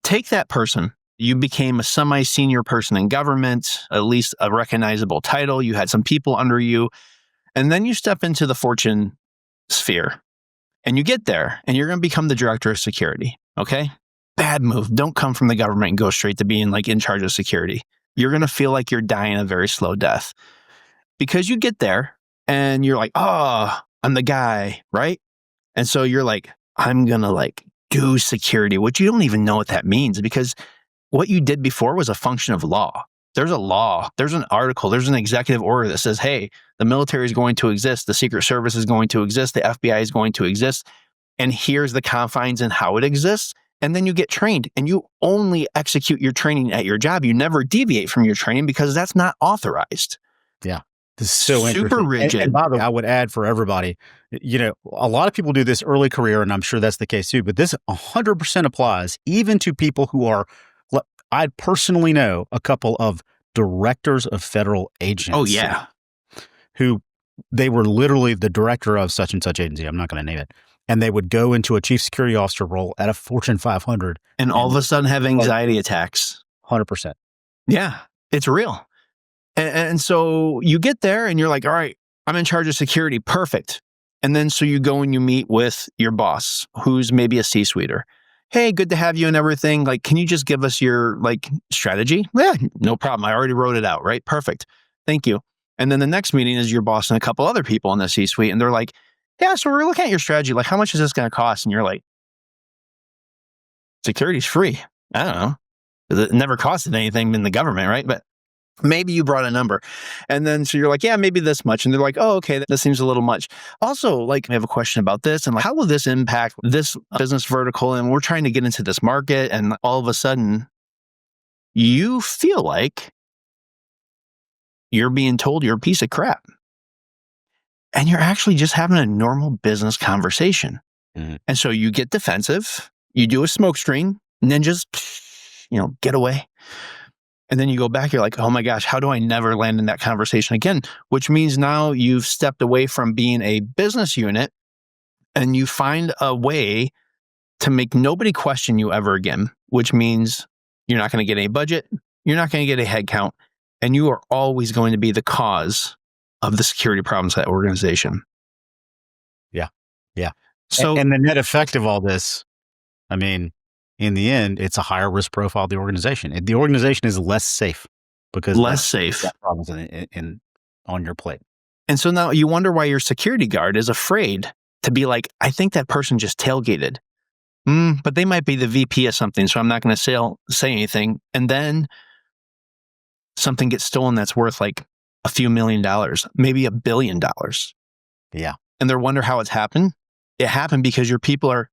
take that person. You became a semi-senior person in government, at least a recognizable title. You had some people under you. And then you step into the fortune sphere and you get there and you're going to become the director of security. Okay. Bad move. Don't come from the government and go straight to being like in charge of security. You're going to feel like you're dying a very slow death because you get there and you're like, oh, I'm the guy, right? And so you're like, I'm going to like do security, which you don't even know what that means because what you did before was a function of law. There's a law, there's an article, there's an executive order that says, hey, the military is going to exist, the Secret Service is going to exist, the FBI is going to exist, and here's the confines and how it exists. And then you get trained and you only execute your training at your job. You never deviate from your training because that's not authorized. Yeah. This is so super rigid. And by the way, I would add for everybody, a lot of people do this early career, and I'm sure that's the case too, but this 100% applies even to people who are, I personally know a couple of directors of federal agencies. Oh, yeah. Who they were literally the director of such and such agency. I'm not going to name it. And they would go into a chief security officer role at a Fortune 500. And all of a sudden have anxiety attacks. 100%. Yeah, it's real. And so you get there and you're like, all right, I'm in charge of security. Perfect. And then so you go and you meet with your boss, who's maybe a C-suiter. Hey, good to have you and everything. Like, can you just give us your like strategy? Yeah, no problem. I already wrote it out, right? Perfect. Thank you. And then the next meeting is your boss and a couple other people in the C-suite. And they're like, yeah, so we're looking at your strategy. Like, how much is this going to cost? And you're like, security's free. I don't know. It never costed anything in the government, right? But maybe you brought a number. And then so you're like, yeah, maybe this much. And they're like, oh, okay, that seems a little much. Also, like, I have a question about this. And like, how will this impact this business vertical? And we're trying to get into this market. And all of a sudden, you feel like you're being told you're a piece of crap. And you're actually just having a normal business conversation. Mm-hmm. And so you get defensive, you do a smoke screen, and then just, get away. And then you go back, you're like, oh my gosh, how do I never land in that conversation again? Which means now you've stepped away from being a business unit and you find a way to make nobody question you ever again, which means you're not going to get any budget, you're not going to get a head count, and you are always going to be the cause of the security problems of that organization. Yeah. Yeah. So, and the net effect of all this, I mean, in the end, it's a higher risk profile of the organization. The organization is less safe because less safe problems on your plate. And so now you wonder why your security guard is afraid to be like, I think that person just tailgated. But they might be the VP of something, so I'm not going to say anything. And then something gets stolen that's worth like a few $1 million, maybe $1 billion. Yeah. And they wonder how it's happened. It happened because your people are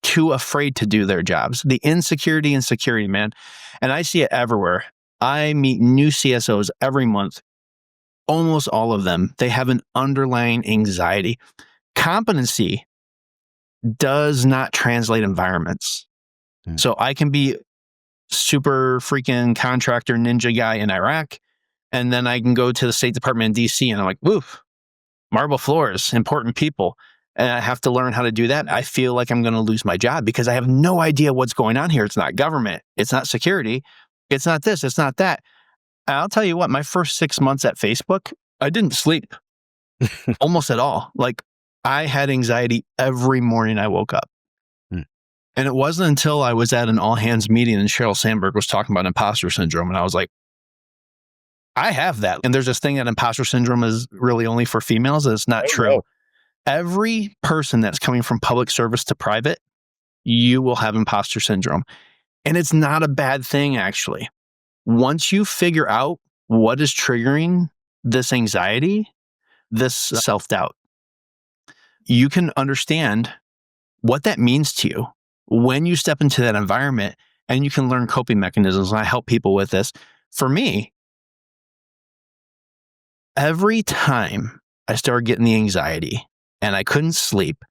too afraid to do their jobs. The insecurity and security, man. And I see it everywhere. I meet new CSOs every month. Almost all of them, they have an underlying anxiety. Competency does not translate environments. So I can be super freaking contractor ninja guy in Iraq, and then I can go to the State Department in DC and I'm like, woof, marble floors, important people. And I have to learn how to do that. I feel like I'm going to lose my job because I have no idea what's going on here. It's not government. It's not security. It's not this. It's not that. And I'll tell you what, my first 6 months at Facebook, I didn't sleep almost at all. Like I had anxiety every morning I woke up. And it wasn't until I was at an all hands meeting and Sheryl Sandberg was talking about imposter syndrome. And I was like, I have that. And there's this thing that imposter syndrome is really only for females. And it's not true. No. Every person that's coming from public service to private, you will have imposter syndrome. And it's not a bad thing, actually. Once you figure out what is triggering this anxiety, this self-doubt, you can understand what that means to you when you step into that environment, and you can learn coping mechanisms. And I help people with this. For me, every time I started getting the anxiety and I couldn't sleep,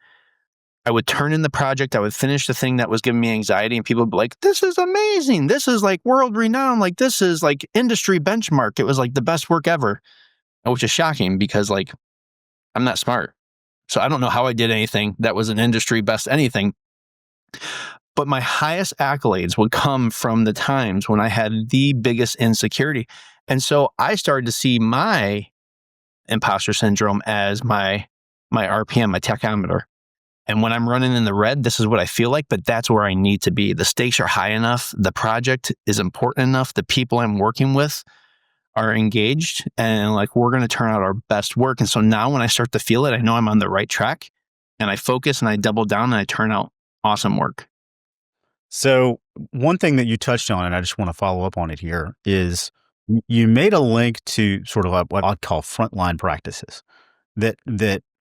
I would turn in the project. I would finish the thing that was giving me anxiety, and people would be like, this is amazing. This is like world renowned. Like this is like industry benchmark. It was like the best work ever, which is shocking because like I'm not smart. So I don't know how I did anything that was an industry best anything. But my highest accolades would come from the times when I had the biggest insecurity. And so I started to see my imposter syndrome as my RPM, my tachometer. And when I'm running in the red, this is what I feel like, but that's where I need to be. The stakes are high enough. The project is important enough. The people I'm working with are engaged, and like we're going to turn out our best work. And so now when I start to feel it, I know I'm on the right track, and I focus and I double down and I turn out awesome work. So one thing that you touched on, and I just want to follow up on it here, is you made a link to sort of what I'd call frontline practices that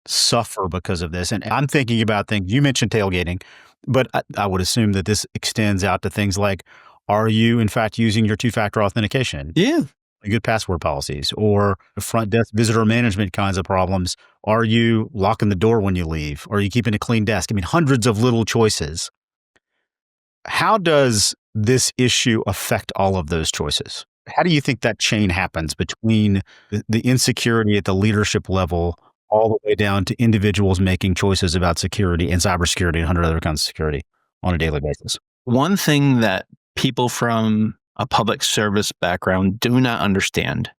suffer because of this. And I'm thinking about things, you mentioned tailgating, but I would assume that this extends out to things like, are you in fact using your two-factor authentication? Yeah. Good password policies, or front desk visitor management kinds of problems. Are you locking the door when you leave? Are you keeping a clean desk? I mean, hundreds of little choices. How does this issue affect all of those choices? How do you think that chain happens between the insecurity at the leadership level all the way down to individuals making choices about security and cybersecurity and 100 other kinds of security on a daily basis? One thing that people from a public service background do not understand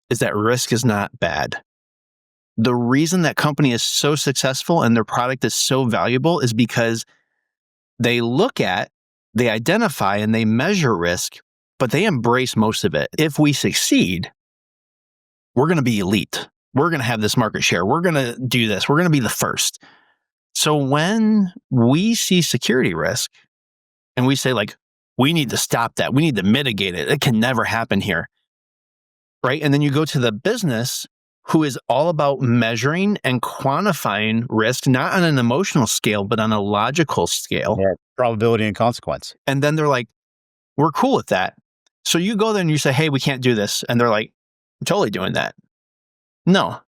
is that risk is not bad. The reason that company is so successful and their product is so valuable is because they look at, they identify, and they measure risk, but they embrace most of it. If we succeed, we're going to be elite. We're going to have this market share. We're going to do this. We're going to be the first. So when we see security risk and we say like, we need to stop that. We need to mitigate it. It can never happen here. Right? And then you go to the business who is all about measuring and quantifying risk, not on an emotional scale, but on a logical scale. Yeah, probability and consequence. And then they're like, we're cool with that. So you go there and you say, hey, we can't do this. And they're like, I'm totally doing that. No.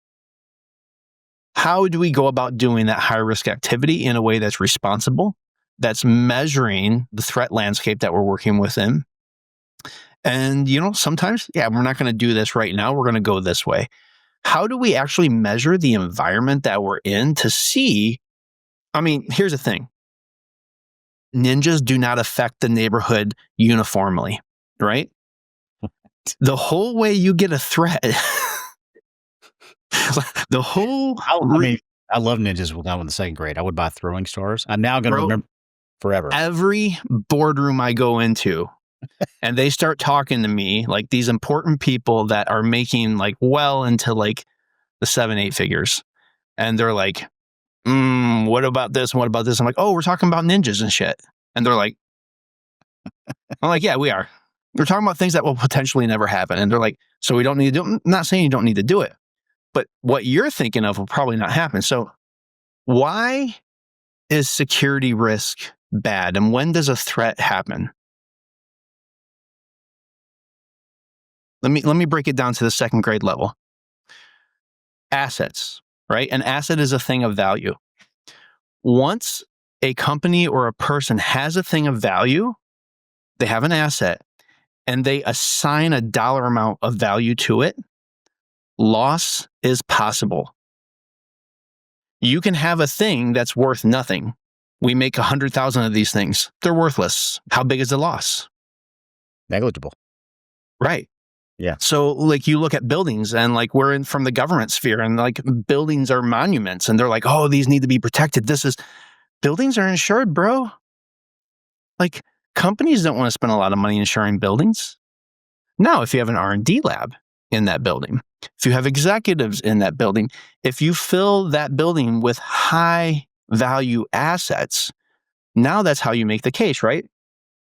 How do we go about doing that high risk activity in a way that's responsible, that's measuring the threat landscape that we're working within? And, sometimes, we're not going to do this right now. We're going to go this way. How do we actually measure the environment that we're in to see? I mean, here's the thing. Ninjas do not affect the neighborhood uniformly, right? The whole way you get a threat, the whole... I love ninjas when I was in the second grade. I would buy throwing stars. I'm now going to remember forever. Every boardroom I go into, and they start talking to me like these important people that are making like well into like the 7-8 figures. And they're like, what about this and what about this? I'm like, oh, we're talking about ninjas and shit. And they're like, I'm like, yeah, we are. We're talking about things that will potentially never happen. And they're like, so we don't need to do it. I'm not saying you don't need to do it, but what you're thinking of will probably not happen. So why is security risk bad? And when does a threat happen? Let me break it down to the second grade level. Assets, right? An asset is a thing of value. Once a company or a person has a thing of value, they have an asset, and they assign a dollar amount of value to it, loss is possible. You can have a thing that's worth nothing. We make 100,000 of these things. They're worthless. How big is the loss? Negligible. Right. Yeah. So like you look at buildings and like we're in from the government sphere and like buildings are monuments and they're like, oh, these need to be protected. Buildings are insured, bro. Like companies don't want to spend a lot of money insuring buildings. Now, if you have an R&D lab in that building, if you have executives in that building, if you fill that building with high value assets, now that's how you make the case, right?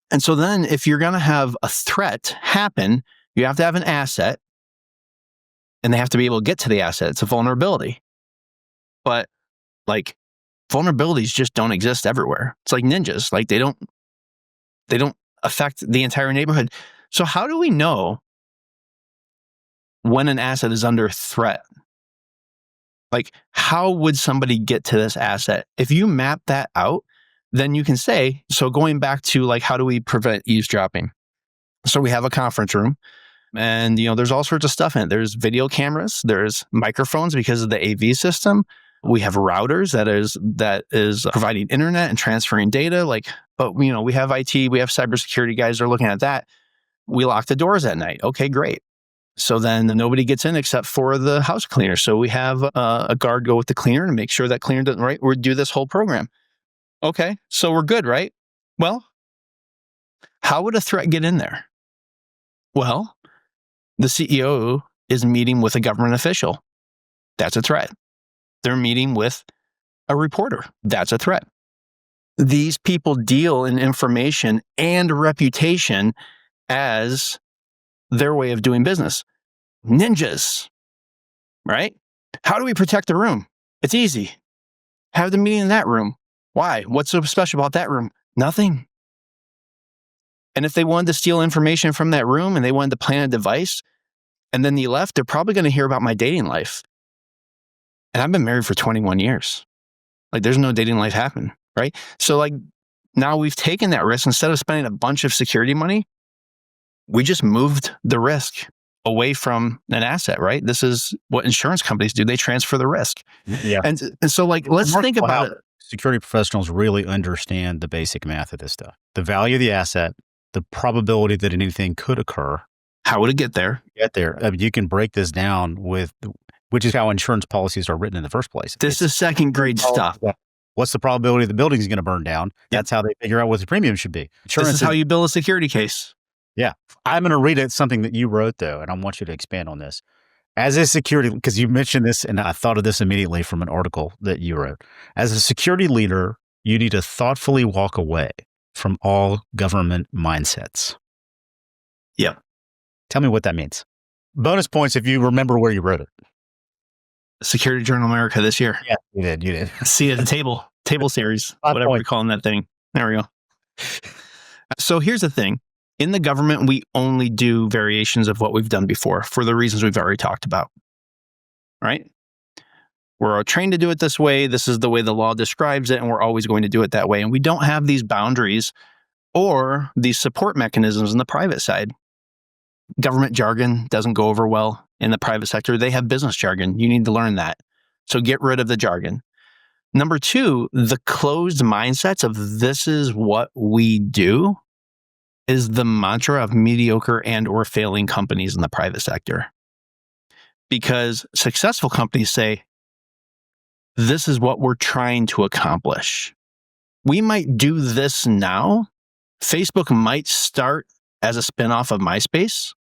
And so then if you're going to have a threat happen, you have to have an asset and they have to be able to get to the asset. It's a vulnerability. But like vulnerabilities just don't exist everywhere. It's like ninjas. Like they don't affect the entire neighborhood. So how do we know when an asset is under threat? Like how would somebody get to this asset? If you map that out, then you can say, so going back to like, how do we prevent eavesdropping? So we have a conference room and, there's all sorts of stuff in it. There's video cameras, there's microphones because of the AV system. We have routers that is providing internet and transferring data. But we have IT, we have cybersecurity guys that are looking at that. We lock the doors at night. Okay, great. So then nobody gets in except for the house cleaner. So we have a guard go with the cleaner and make sure that cleaner doesn't, right? We do this whole program. Okay, so we're good, right? Well, how would a threat get in there? Well, the CEO is meeting with a government official. That's a threat. They're meeting with a reporter. That's a threat. These people deal in information and reputation as their way of doing business. Ninjas, right? How do we protect the room? It's easy. Have the meeting in that room. Why? What's so special about that room? Nothing. And if they wanted to steal information from that room and they wanted to plant a device and then they left, they're probably going to hear about my dating life. And I've been married for 21 years. Like there's no dating life happen, right? So like now we've taken that risk. Instead of spending a bunch of security money, we just moved the risk away from an asset, right? This is what insurance companies do. They transfer the risk. Yeah. And so like, let's think about it. Security professionals really understand the basic math of this stuff. The value of the asset, the probability that anything could occur. How would it get there? I mean, you can break this down which is how insurance policies are written in the first place. This is second grade stuff. What's the probability the building is going to burn down? That's how they figure out what the premium should be. This is how you build a security case. Yeah. I'm going to read something that you wrote, though, and I want you to expand on this. As a security, because you mentioned this, and I thought of this immediately from an article that you wrote. As a security leader, you need to thoughtfully walk away from all government mindsets. Yep. Tell me what that means. Bonus points if you remember where you wrote it. Security Journal America this year. Yeah, you did. See at the table series, whatever we're calling that thing. There we go. So here's the thing. In the government, we only do variations of what we've done before for the reasons we've already talked about, right? We're trained to do it this way. This is the way the law describes it, and we're always going to do it that way. And we don't have these boundaries or these support mechanisms in the private side. Government jargon doesn't go over well in the private sector. They have business jargon. You need to learn that. So get rid of the jargon. Number two, the closed mindsets of this is what we do is the mantra of mediocre and or failing companies in the private sector. Because successful companies say, this is what we're trying to accomplish. We might do this now. Facebook might start as a spinoff of MySpace,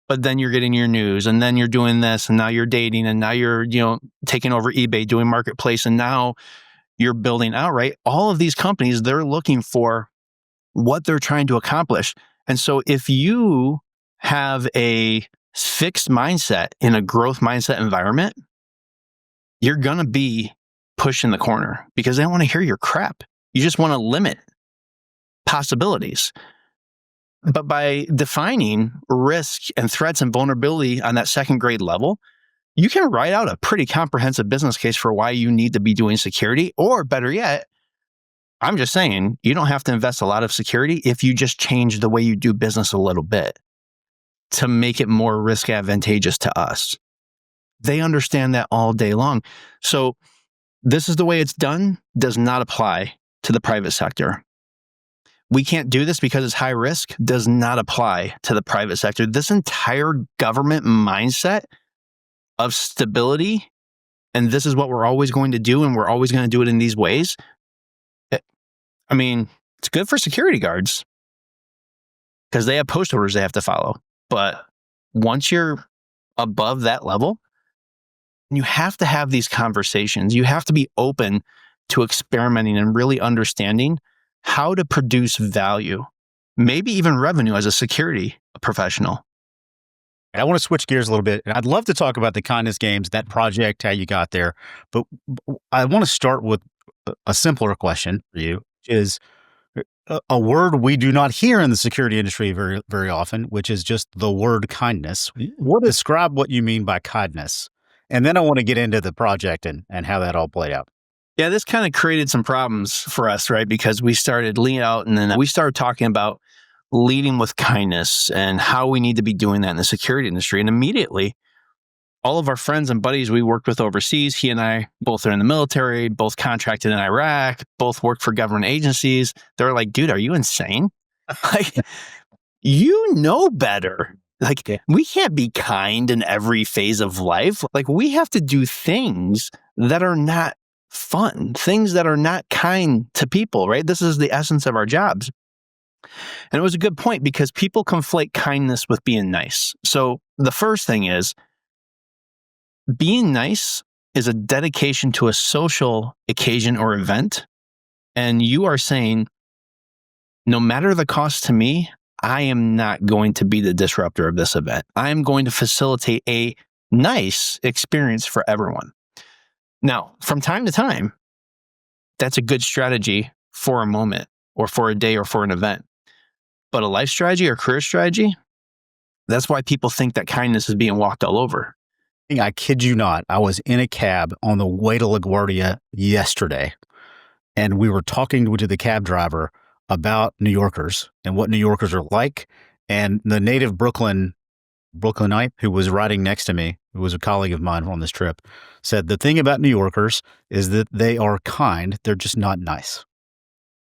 but then you're getting your news and then you're doing this and now you're dating and now you're, taking over eBay, doing marketplace. And now you're building out, right? All of these companies, they're looking for what they're trying to accomplish. And so if you have a fixed mindset in a growth mindset environment, you're going to be pushed in the corner because they don't want to hear your crap. You just want to limit possibilities. But by defining risk and threats and vulnerability on that second grade level, you can write out a pretty comprehensive business case for why you need to be doing security. Or better yet, I'm just saying, you don't have to invest a lot of security if you just change the way you do business a little bit to make it more risk advantageous to us. They understand that all day long. So this is the way it's done, does not apply to the private sector. We can't do this because it's high risk, does not apply to the private sector. This entire government mindset of stability, and this is what we're always going to do, and we're always going to do it in these ways. I mean, it's good for security guards because they have post orders they have to follow. But once you're above that level, you have to have these conversations. You have to be open to experimenting and really understanding how to produce value, maybe even revenue as a security professional. I want to switch gears a little bit. And I'd love to talk about the kindness games, that project, how you got there. But I want to start with a simpler question for you, which is a word we do not hear in the security industry very, very often, which is just the word kindness. Describe what you mean by kindness. And then I want to get into the project and how that all played out. Yeah, this kind of created some problems for us, right? Because we started leading out and then we started talking about leading with kindness and how we need to be doing that in the security industry. And immediately, all of our friends and buddies we worked with overseas, he and I both are in the military, both contracted in Iraq, both worked for government agencies. They're like, dude, are you insane? Like, you know better. Like, we can't be kind in every phase of life. Like, we have to do things that are not fun, things that are not kind to people, right? This is the essence of our jobs. And it was a good point because people conflate kindness with being nice. So the first thing is, being nice is a dedication to a social occasion or event. And you are saying, no matter the cost to me, I am not going to be the disruptor of this event. I am going to facilitate a nice experience for everyone. Now, from time to time, that's a good strategy for a moment or for a day or for an event. But a life strategy or career strategy, that's why people think that kindness is being walked all over. I kid you not. I was in a cab on the way to LaGuardia yesterday, and we were talking to the cab driver about New Yorkers and what New Yorkers are like. And the native Brooklynite who was riding next to me, who was a colleague of mine on this trip, said the thing about New Yorkers is that they are kind. They're just not nice,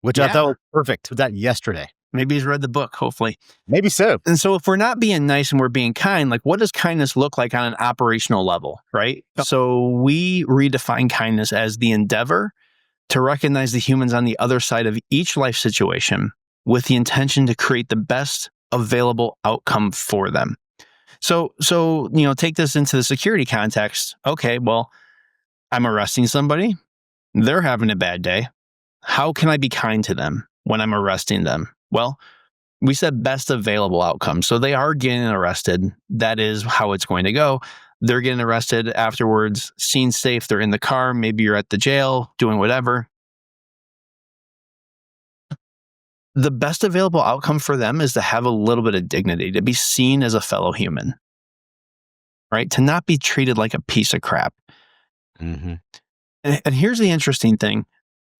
which I thought was perfect with that yesterday. Maybe he's read the book, hopefully. Maybe so. And so if we're not being nice and we're being kind, like what does kindness look like on an operational level, right? Yep. So we redefine kindness as the endeavor to recognize the humans on the other side of each life situation with the intention to create the best available outcome for them. So take this into the security context. Okay, well, I'm arresting somebody. They're having a bad day. How can I be kind to them when I'm arresting them? Well, we said best available outcome. So they are getting arrested. That is how it's going to go. They're getting arrested afterwards, seen safe. They're in the car. Maybe you're at the jail doing whatever. The best available outcome for them is to have a little bit of dignity, to be seen as a fellow human, right? To not be treated like a piece of crap. Mm-hmm. And here's the interesting thing.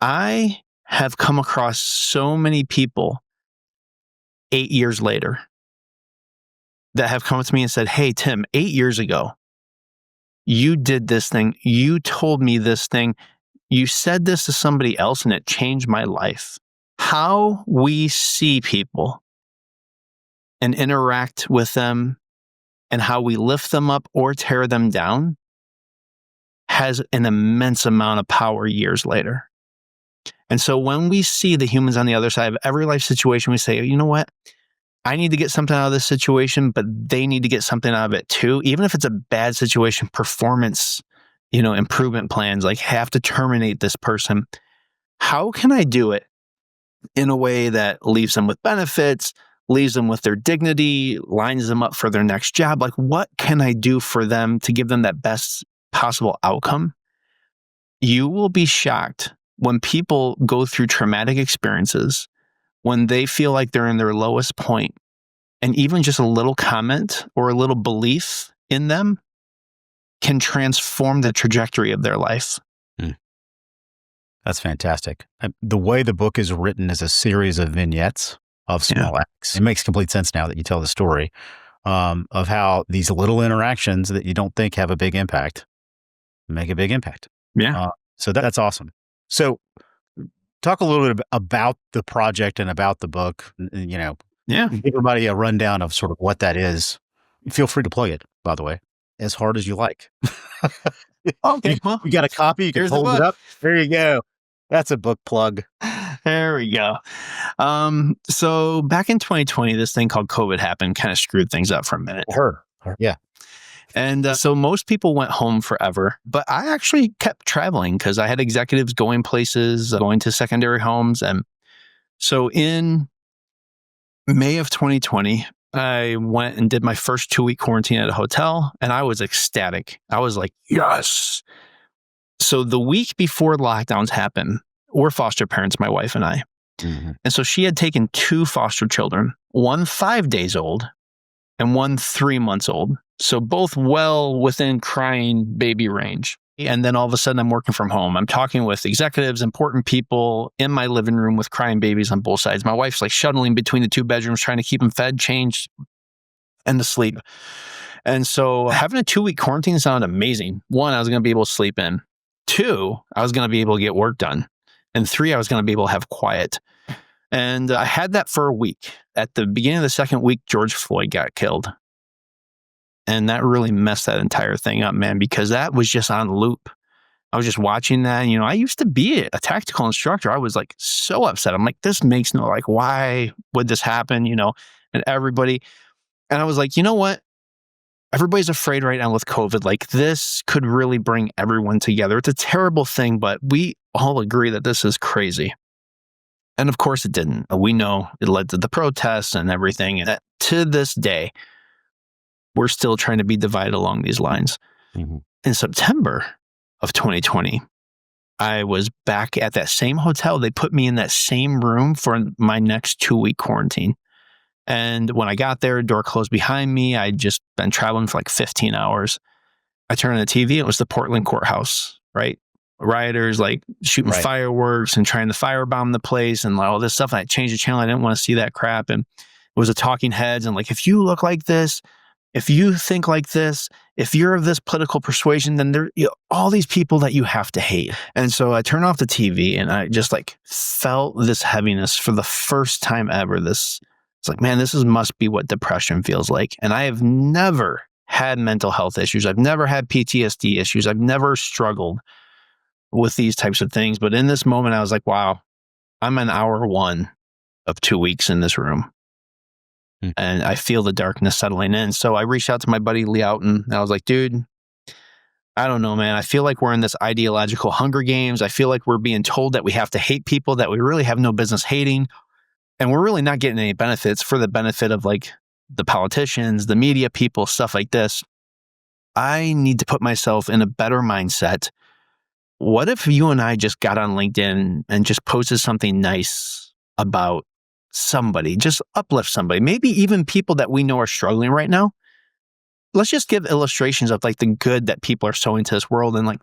I have come across so many people 8 years later that have come to me and said, hey, Tim, 8 years ago, you did this thing. You told me this thing. You said this to somebody else and it changed my life. How we see people and interact with them and how we lift them up or tear them down has an immense amount of power years later. And so when we see the humans on the other side of every life situation, we say, you know what? I need to get something out of this situation, but they need to get something out of it too. Even if it's a bad situation, performance improvement plans, like have to terminate this person. How can I do it in a way that leaves them with benefits, leaves them with their dignity, lines them up for their next job? Like, what can I do for them to give them that best possible outcome? You will be shocked when people go through traumatic experiences, when they feel like they're in their lowest point, and even just a little comment or a little belief in them can transform the trajectory of their life. That's fantastic. The way the book is written is a series of vignettes of small acts. It makes complete sense now that you tell the story of how these little interactions that you don't think have a big impact make a big impact. Yeah. So that's awesome. So talk a little bit about the project and about the book, give everybody a rundown of sort of what that is. Feel free to plug it, by the way, as hard as you like. Okay. Well, you got a copy. You can hold it up. There you go. That's a book plug. There we go. So back in 2020, this thing called COVID happened, kind of screwed things up for a minute. Yeah. And so most people went home forever, but I actually kept traveling because I had executives going places, going to secondary homes. And so in May of 2020, I went and did my first 2-week quarantine at a hotel, and I was ecstatic. I was like, yes. So the week before lockdowns happened, we're foster parents, my wife and I. Mm-hmm. And so she had taken 2 foster children, one 5 days old and one 3 months old. So both well within crying baby range. And then all of a sudden I'm working from home. I'm talking with executives, important people in my living room with crying babies on both sides. My wife's like shuttling between the 2 bedrooms, trying to keep them fed, changed, and to sleep. And so having a 2-week quarantine sounded amazing. 1, I was going to be able to sleep in. 2, I was going to be able to get work done. And 3, I was going to be able to have quiet. And I had that for a week. At the beginning of the 2nd week, George Floyd got killed. And that really messed that entire thing up, man, because that was just on loop. I was just watching that. I used to be a tactical instructor. I was like so upset. I'm like, this makes no, like, why would this happen? And everybody. And I was like, you know what? Everybody's afraid right now with COVID. Like, this could really bring everyone together. It's a terrible thing, but we all agree that this is crazy. And of course it didn't. We know it led to the protests and everything. And to this day, we're still trying to be divided along these lines. Mm-hmm. In September of 2020, I was back at that same hotel. They put me in that same room for my next 2-week quarantine. And when I got there, door closed behind me. I'd just been traveling for like 15 hours. I turned on the TV. It was the Portland courthouse, right? Rioters like shooting fireworks and trying to firebomb the place and all this stuff. And I changed the channel. I didn't want to see that crap. And it was a talking heads and like, if you look like this, if you think like this, if you're of this political persuasion, then there all these people that you have to hate. And so I turned off the TV and I just like felt this heaviness for the first time ever. It's like, man, must be what depression feels like. And I have never had mental health issues. I've never had PTSD issues. I've never struggled with these types of things. But in this moment, I was like, wow, I'm in hour 1 of 2 weeks in this room. And I feel the darkness settling in. So I reached out to my buddy Lee Outen and I was like, dude, I don't know, man. I feel like we're in this ideological Hunger Games. I feel like we're being told that we have to hate people that we really have no business hating. And we're really not getting any benefits for the benefit of like the politicians, the media people, stuff like this. I need to put myself in a better mindset. What if you and I just got on LinkedIn and just posted something nice about somebody, just uplift somebody, maybe even people that we know are struggling right now. Let's just give illustrations of like the good that people are sowing to this world. And like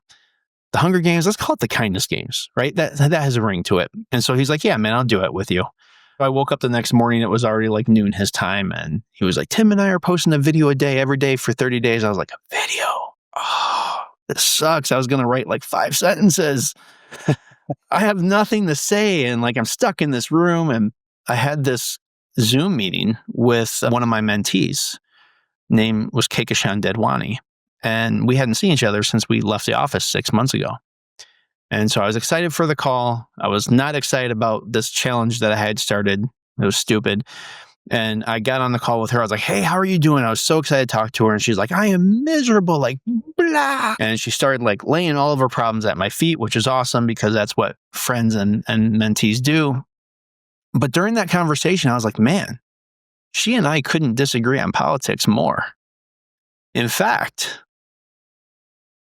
the Hunger Games, let's call it the kindness games, right? That has a ring to it. And so he's like, yeah, man, I'll do it with you. I woke up the next morning, it was already like noon his time. And he was like, Tim and I are posting a video a day, every day for 30 days. I was like, a video? Oh, this sucks. I was going to write like 5 sentences. I have nothing to say. And like, I'm stuck in this room. And I had this Zoom meeting with one of my mentees. Name was Kekishan Dedwani. And we hadn't seen each other since we left the office 6 months ago. And so I was excited for the call. I was not excited about this challenge that I had started. It was stupid. And I got on the call with her. I was like, hey, how are you doing? I was so excited to talk to her. And she's like, I am miserable, like, blah. And she started like laying all of her problems at my feet, which is awesome because that's what friends and mentees do. But during that conversation, I was like, man, she and I couldn't disagree on politics more. In fact,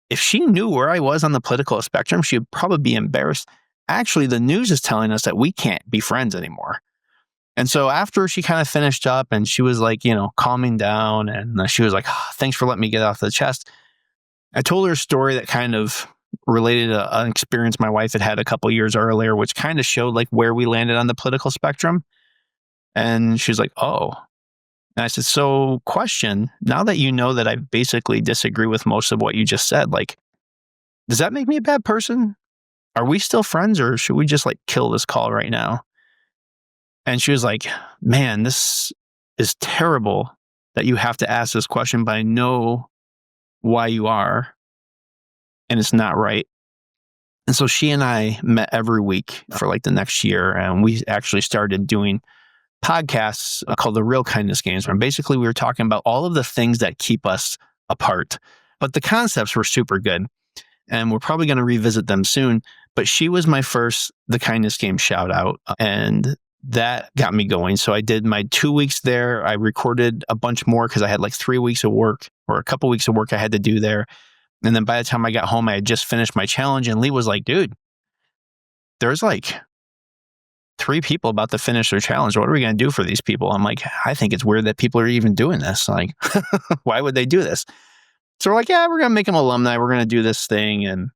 if she knew where I was on the political spectrum, she would probably be embarrassed. Actually, the news is telling us that we can't be friends anymore. And so after she kind of finished up and she was like, calming down, and she was like, thanks for letting me get off the chest. I told her a story that kind of related to an experience my wife had a couple years earlier, which kind of showed like where we landed on the political spectrum. And she's like, oh. And I said, so question, now that you know that I basically disagree with most of what you just said, like, does that make me a bad person? Are we still friends, or should we just like kill this call right now? And she was like, man, this is terrible that you have to ask this question, but I know why you are, and it's not right. And so she and I met every week for like the next year, and we actually started doing podcasts called The Real Kindness Games, where basically we were talking about all of the things that keep us apart. But the concepts were super good, and we're probably going to revisit them soon. But she was my first The Kindness Game shout out, and that got me going. So I did my 2 weeks there. I recorded a bunch more because I had like 3 weeks of work, or a couple weeks of work I had to do there. And then by the time I got home, I had just finished my challenge. And Lee was like, dude, there's like 3 people about to finish their challenge. What are we going to do for these people? I'm like, I think it's weird that people are even doing this. Like, why would they do this? So we're like, yeah, we're going to make them alumni. We're going to do this thing, and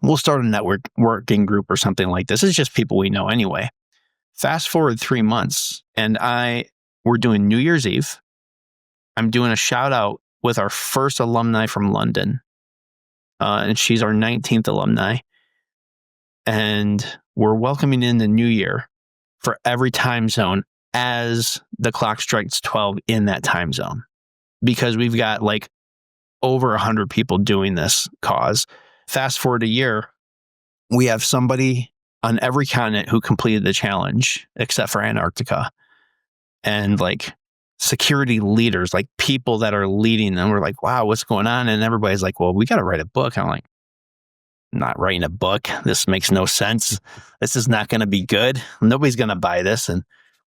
we'll start a working group or something like this. It's just people we know anyway. Fast forward 3 months, and we're doing New Year's Eve. I'm doing a shout out with our first alumni from London. And she's our 19th alumni. And we're welcoming in the new year for every time zone as the clock strikes 12 in that time zone. Because we've got like over 100 people doing this cause. Fast forward a year, we have somebody on every continent who completed the challenge, except for Antarctica. And like security leaders, like people that are leading them. We're like, wow, what's going on? And everybody's like, well, we got to write a book. I'm like, I'm not writing a book. This makes no sense. This is not going to be good. Nobody's going to buy this. And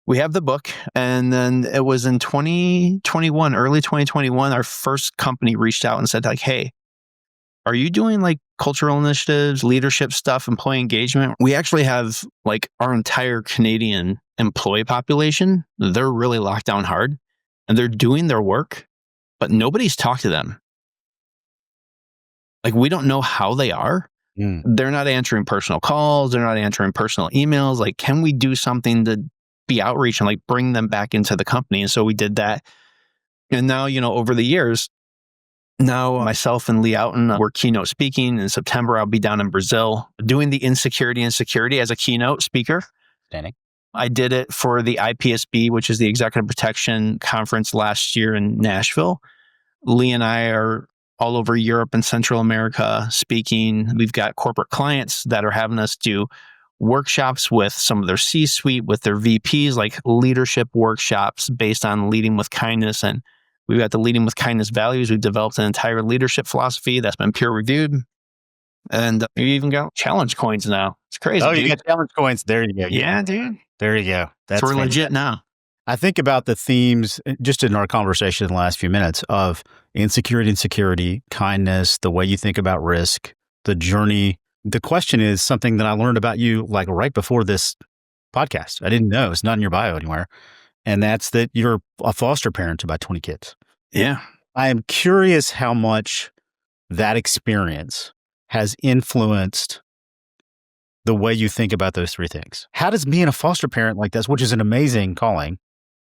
we have the book. And then it was in 2021, early 2021, our first company reached out and said like, hey, are you doing like cultural initiatives, leadership stuff, employee engagement? We actually have like our entire Canadian employee population. They're really locked down hard and they're doing their work, but nobody's talked to them. Like, we don't know how they are. They're not answering personal calls. They're not answering personal emails. Like, can we do something to be outreach and like bring them back into the company? And so we did that. And now, over the years, now myself and Lee Outen, we're keynote speaking. In September, I'll be down in Brazil doing the Insecurity as a keynote speaker. Standing. I did it for the IPSB, which is the Executive Protection Conference last year in Nashville. Lee and I are all over Europe and Central America speaking. We've got corporate clients that are having us do workshops with some of their C-suite, with their VPs, like leadership workshops based on leading with kindness. And we've got the leading with kindness values. We've developed an entire leadership philosophy that's been peer reviewed. And we even got challenge coins now. It's crazy. Oh, dude. you got challenge coins. There you go. Yeah, dude. There you go. That's we're legit now. I think about the themes just in our conversation in the last few minutes of insecurity, kindness, the way you think about risk, the journey. The question is something that I learned about you like right before this podcast. I didn't know. It's not in your bio anywhere. And that's that you're a foster parent to about 20 kids. Yeah. I am curious how much that experience has influenced the way you think about those 3 things. How does being a foster parent like this, which is an amazing calling,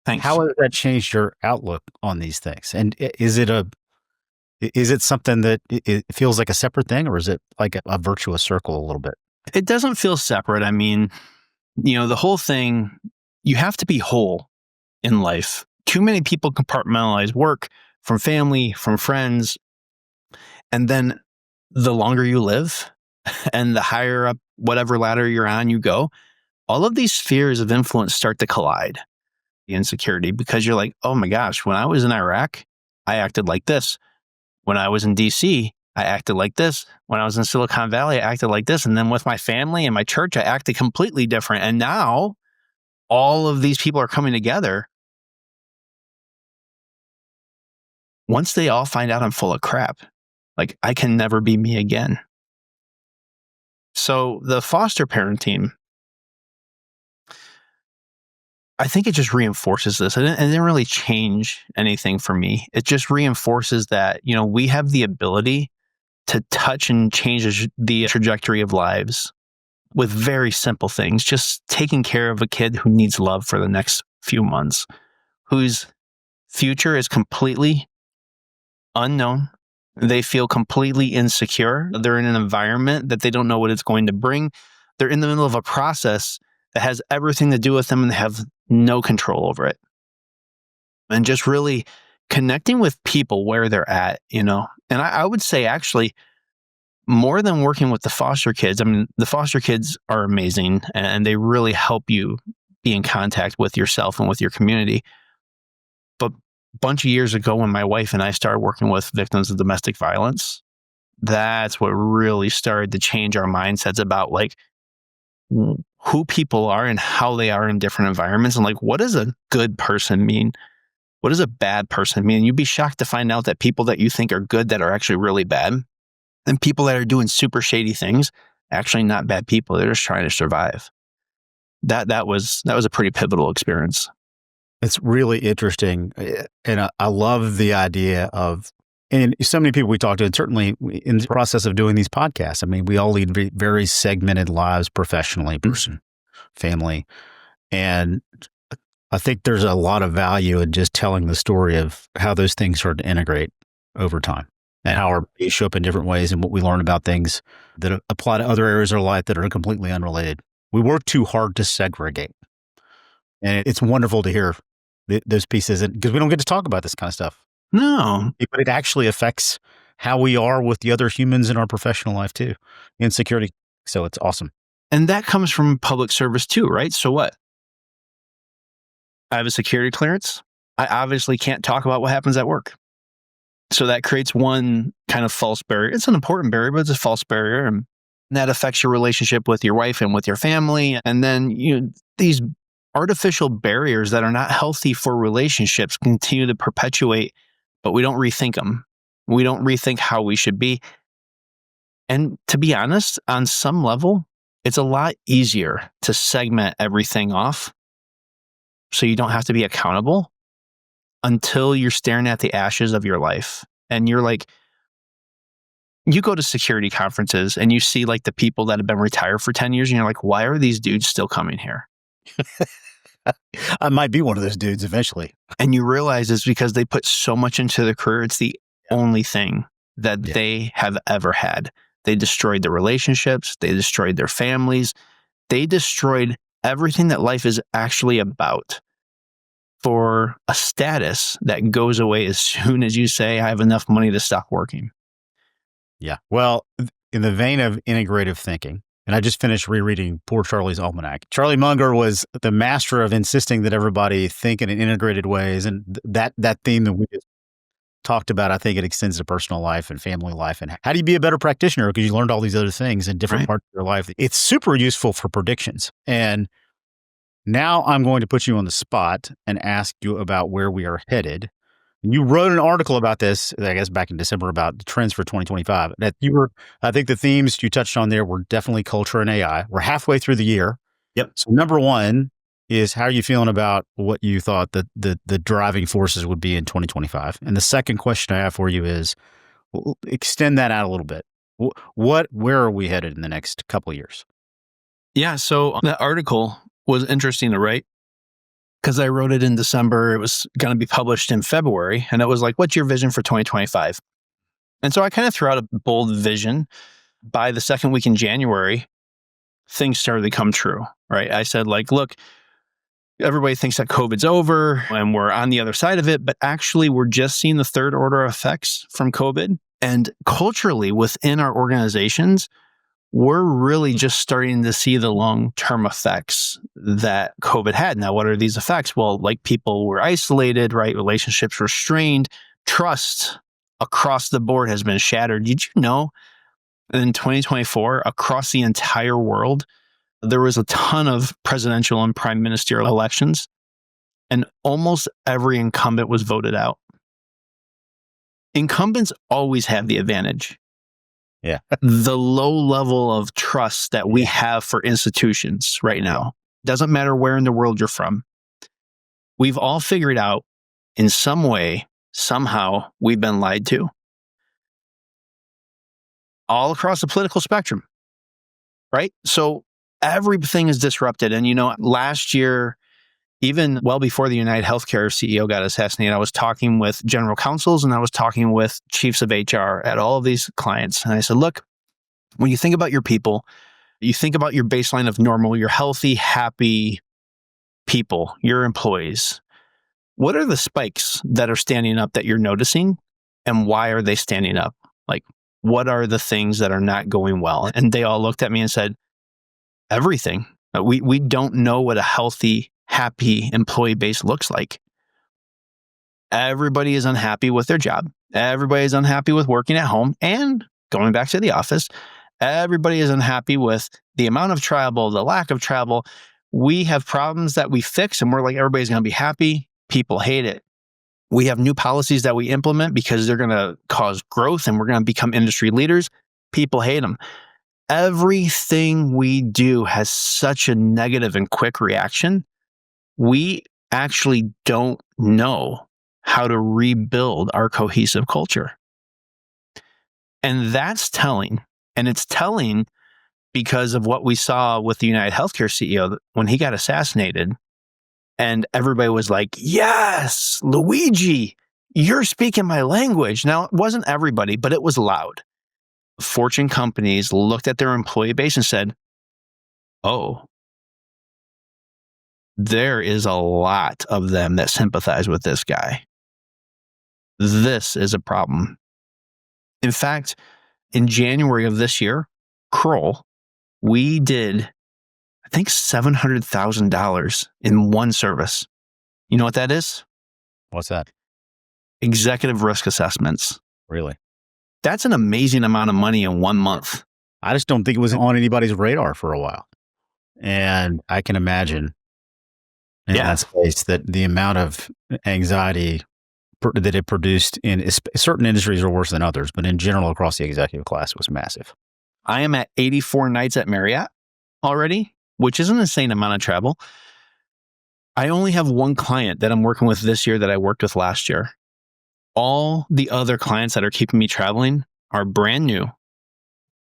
Thanks. how has that changed your outlook on these things? And is it something that it feels like a separate thing, or is it like a virtuous circle a little bit? It doesn't feel separate. I mean, the whole thing, you have to be whole in life. Too many people compartmentalize work from family, from friends. And then the longer you live and the higher up, whatever ladder you're on, you go, all of these spheres of influence start to collide. insecurity because you're like, oh my gosh, when I was in Iraq, I acted like this. When I was in DC, I acted like this. When I was in Silicon Valley, I acted like this. And then with my family and my church, I acted completely different. And now all of these people are coming together. Once they all find out I'm full of crap, like I can never be me again. So the foster parent team, I think it just reinforces this. It didn't really change anything for me. It just reinforces that, we have the ability to touch and change the trajectory of lives with very simple things. Just taking care of a kid who needs love for the next few months, whose future is completely unknown. They feel completely insecure. They're in an environment that they don't know what it's going to bring. They're in the middle of a process that has everything to do with them and they have no control over it. And just really connecting with people where they're at, And I would say actually more than working with the foster kids, the foster kids are amazing and they really help you be in contact with yourself and with your community. But a bunch of years ago when my wife and I started working with victims of domestic violence, that's what really started to change our mindsets about who people are and how they are in different environments. And what does a good person mean? What does a bad person mean? You'd be shocked to find out that people that you think are good that are actually really bad. And people that are doing super shady things, actually not bad people. They're just trying to survive. That was a pretty pivotal experience. It's really interesting. And I love the idea of, and so many people we talk to, and certainly in the process of doing these podcasts, we all lead very segmented lives professionally, family. And I think there's a lot of value in just telling the story of how those things start to integrate over time and how our bodies show up in different ways and what we learn about things that apply to other areas of our life that are completely unrelated. We work too hard to segregate. And it's wonderful to hear those pieces because we don't get to talk about this kind of stuff. No. But it actually affects how we are with the other humans in our professional life too. Insecurity. So it's awesome. And that comes from public service too, right? So what? I have a security clearance. I obviously can't talk about what happens at work. So that creates one kind of false barrier. It's an important barrier, but it's a false barrier. And that affects your relationship with your wife and with your family. And then these artificial barriers that are not healthy for relationships continue to perpetuate, but we don't rethink them. We don't rethink how we should be. And to be honest, on some level, it's a lot easier to segment everything off so you don't have to be accountable until you're staring at the ashes of your life. And you're like, you go to security conferences and you see the people that have been retired for 10 years and you're like, why are these dudes still coming here? I might be one of those dudes eventually. And you realize it's because they put so much into their career. It's the only thing that they have ever had. They destroyed their relationships. They destroyed their families. They destroyed everything that life is actually about for a status that goes away as soon as you say, I have enough money to stop working. Yeah. Well, in the vein of integrative thinking, and I just finished rereading Poor Charlie's Almanac. Charlie Munger was the master of insisting that everybody think in integrated ways. And that theme that we just talked about, I think it extends to personal life and family life. And how do you be a better practitioner? Because you learned all these other things in different parts of your life. It's super useful for predictions. And now I'm going to put you on the spot and ask you about where we are headed. You wrote an article about this, I guess, back in December about the trends for 2025. I think the themes you touched on there were definitely culture and AI. We're halfway through the year. Yep. So number one is, how are you feeling about what you thought the driving forces would be in 2025? And the second question I have for you is, extend that out a little bit. Where are we headed in the next couple of years? Yeah. So that article was interesting to write because I wrote it in December. It was going to be published in February. And it was like, what's your vision for 2025? And so I kind of threw out a bold vision. By the second week in January, things started to come true, right? I said, look, everybody thinks that COVID's over and we're on the other side of it, but actually we're just seeing the third order effects from COVID. And culturally within our organizations, we're really just starting to see the long-term effects that COVID had. Now, what are these effects? Well, like people were isolated, right? Relationships were strained. Trust across the board has been shattered. Did you know in 2024, across the entire world, there was a ton of presidential and prime ministerial elections, and almost every incumbent was voted out? Incumbents always have the advantage. Yeah. The low level of trust that we have for institutions right now, doesn't matter where in the world you're from. We've all figured out in some way, somehow, we've been lied to. All across the political spectrum, right? So everything is disrupted. And, last year, even well before the United Healthcare CEO got assassinated, I was talking with general counsels and I was talking with chiefs of HR at all of these clients. And I said, look, when you think about your people, you think about your baseline of normal, your healthy, happy people, your employees. What are the spikes that are standing up that you're noticing? And why are they standing up? Like, what are the things that are not going well? And they all looked at me and said, everything. We don't know what a healthy, happy employee base looks like. Everybody is unhappy with their job. Everybody is unhappy with working at home and going back to the office. Everybody is unhappy with the amount of travel, the lack of travel. We have problems that we fix and we're like, everybody's going to be happy. People hate it. We have new policies that we implement because they're going to cause growth and we're going to become industry leaders. People hate them. Everything we do has such a negative and quick reaction. We actually don't know how to rebuild our cohesive culture. And that's telling. And it's telling because of what we saw with the United Healthcare CEO when he got assassinated. And everybody was like, yes, Luigi, you're speaking my language. Now, it wasn't everybody, but it was loud. Fortune companies looked at their employee base and said, oh, there is a lot of them that sympathize with this guy. This is a problem. In fact, in January of this year, Kroll, we did, I think, $700,000 in one service. You know what that is? What's that? Executive risk assessments. Really? That's an amazing amount of money in 1 month. I just don't think it was on anybody's radar for a while. And I can imagine in that space that the amount of anxiety that it produced in certain industries are worse than others, but in general across the executive class was massive. I am at 84 nights at Marriott already, which is an insane amount of travel. I only have one client that I'm working with this year that I worked with last year. All the other clients that are keeping me traveling are brand new,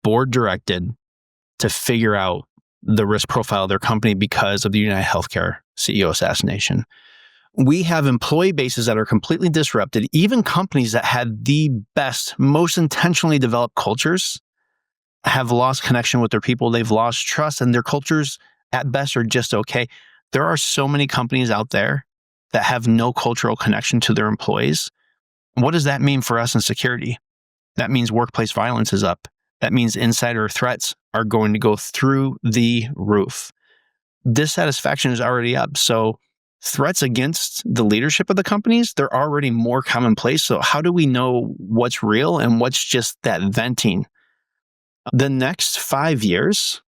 board directed to figure out the risk profile of their company because of the United Healthcare CEO assassination. We have employee bases that are completely disrupted. Even companies that had the best, most intentionally developed cultures have lost connection with their people. They've lost trust and their cultures at best are just okay. There are so many companies out there that have no cultural connection to their employees. What does that mean for us in security? That means workplace violence is up. That means insider threats are going to go through the roof. Dissatisfaction is already up. So threats against the leadership of the companies, they're already more commonplace. So how do we know what's real and what's just that venting? The next 5 years,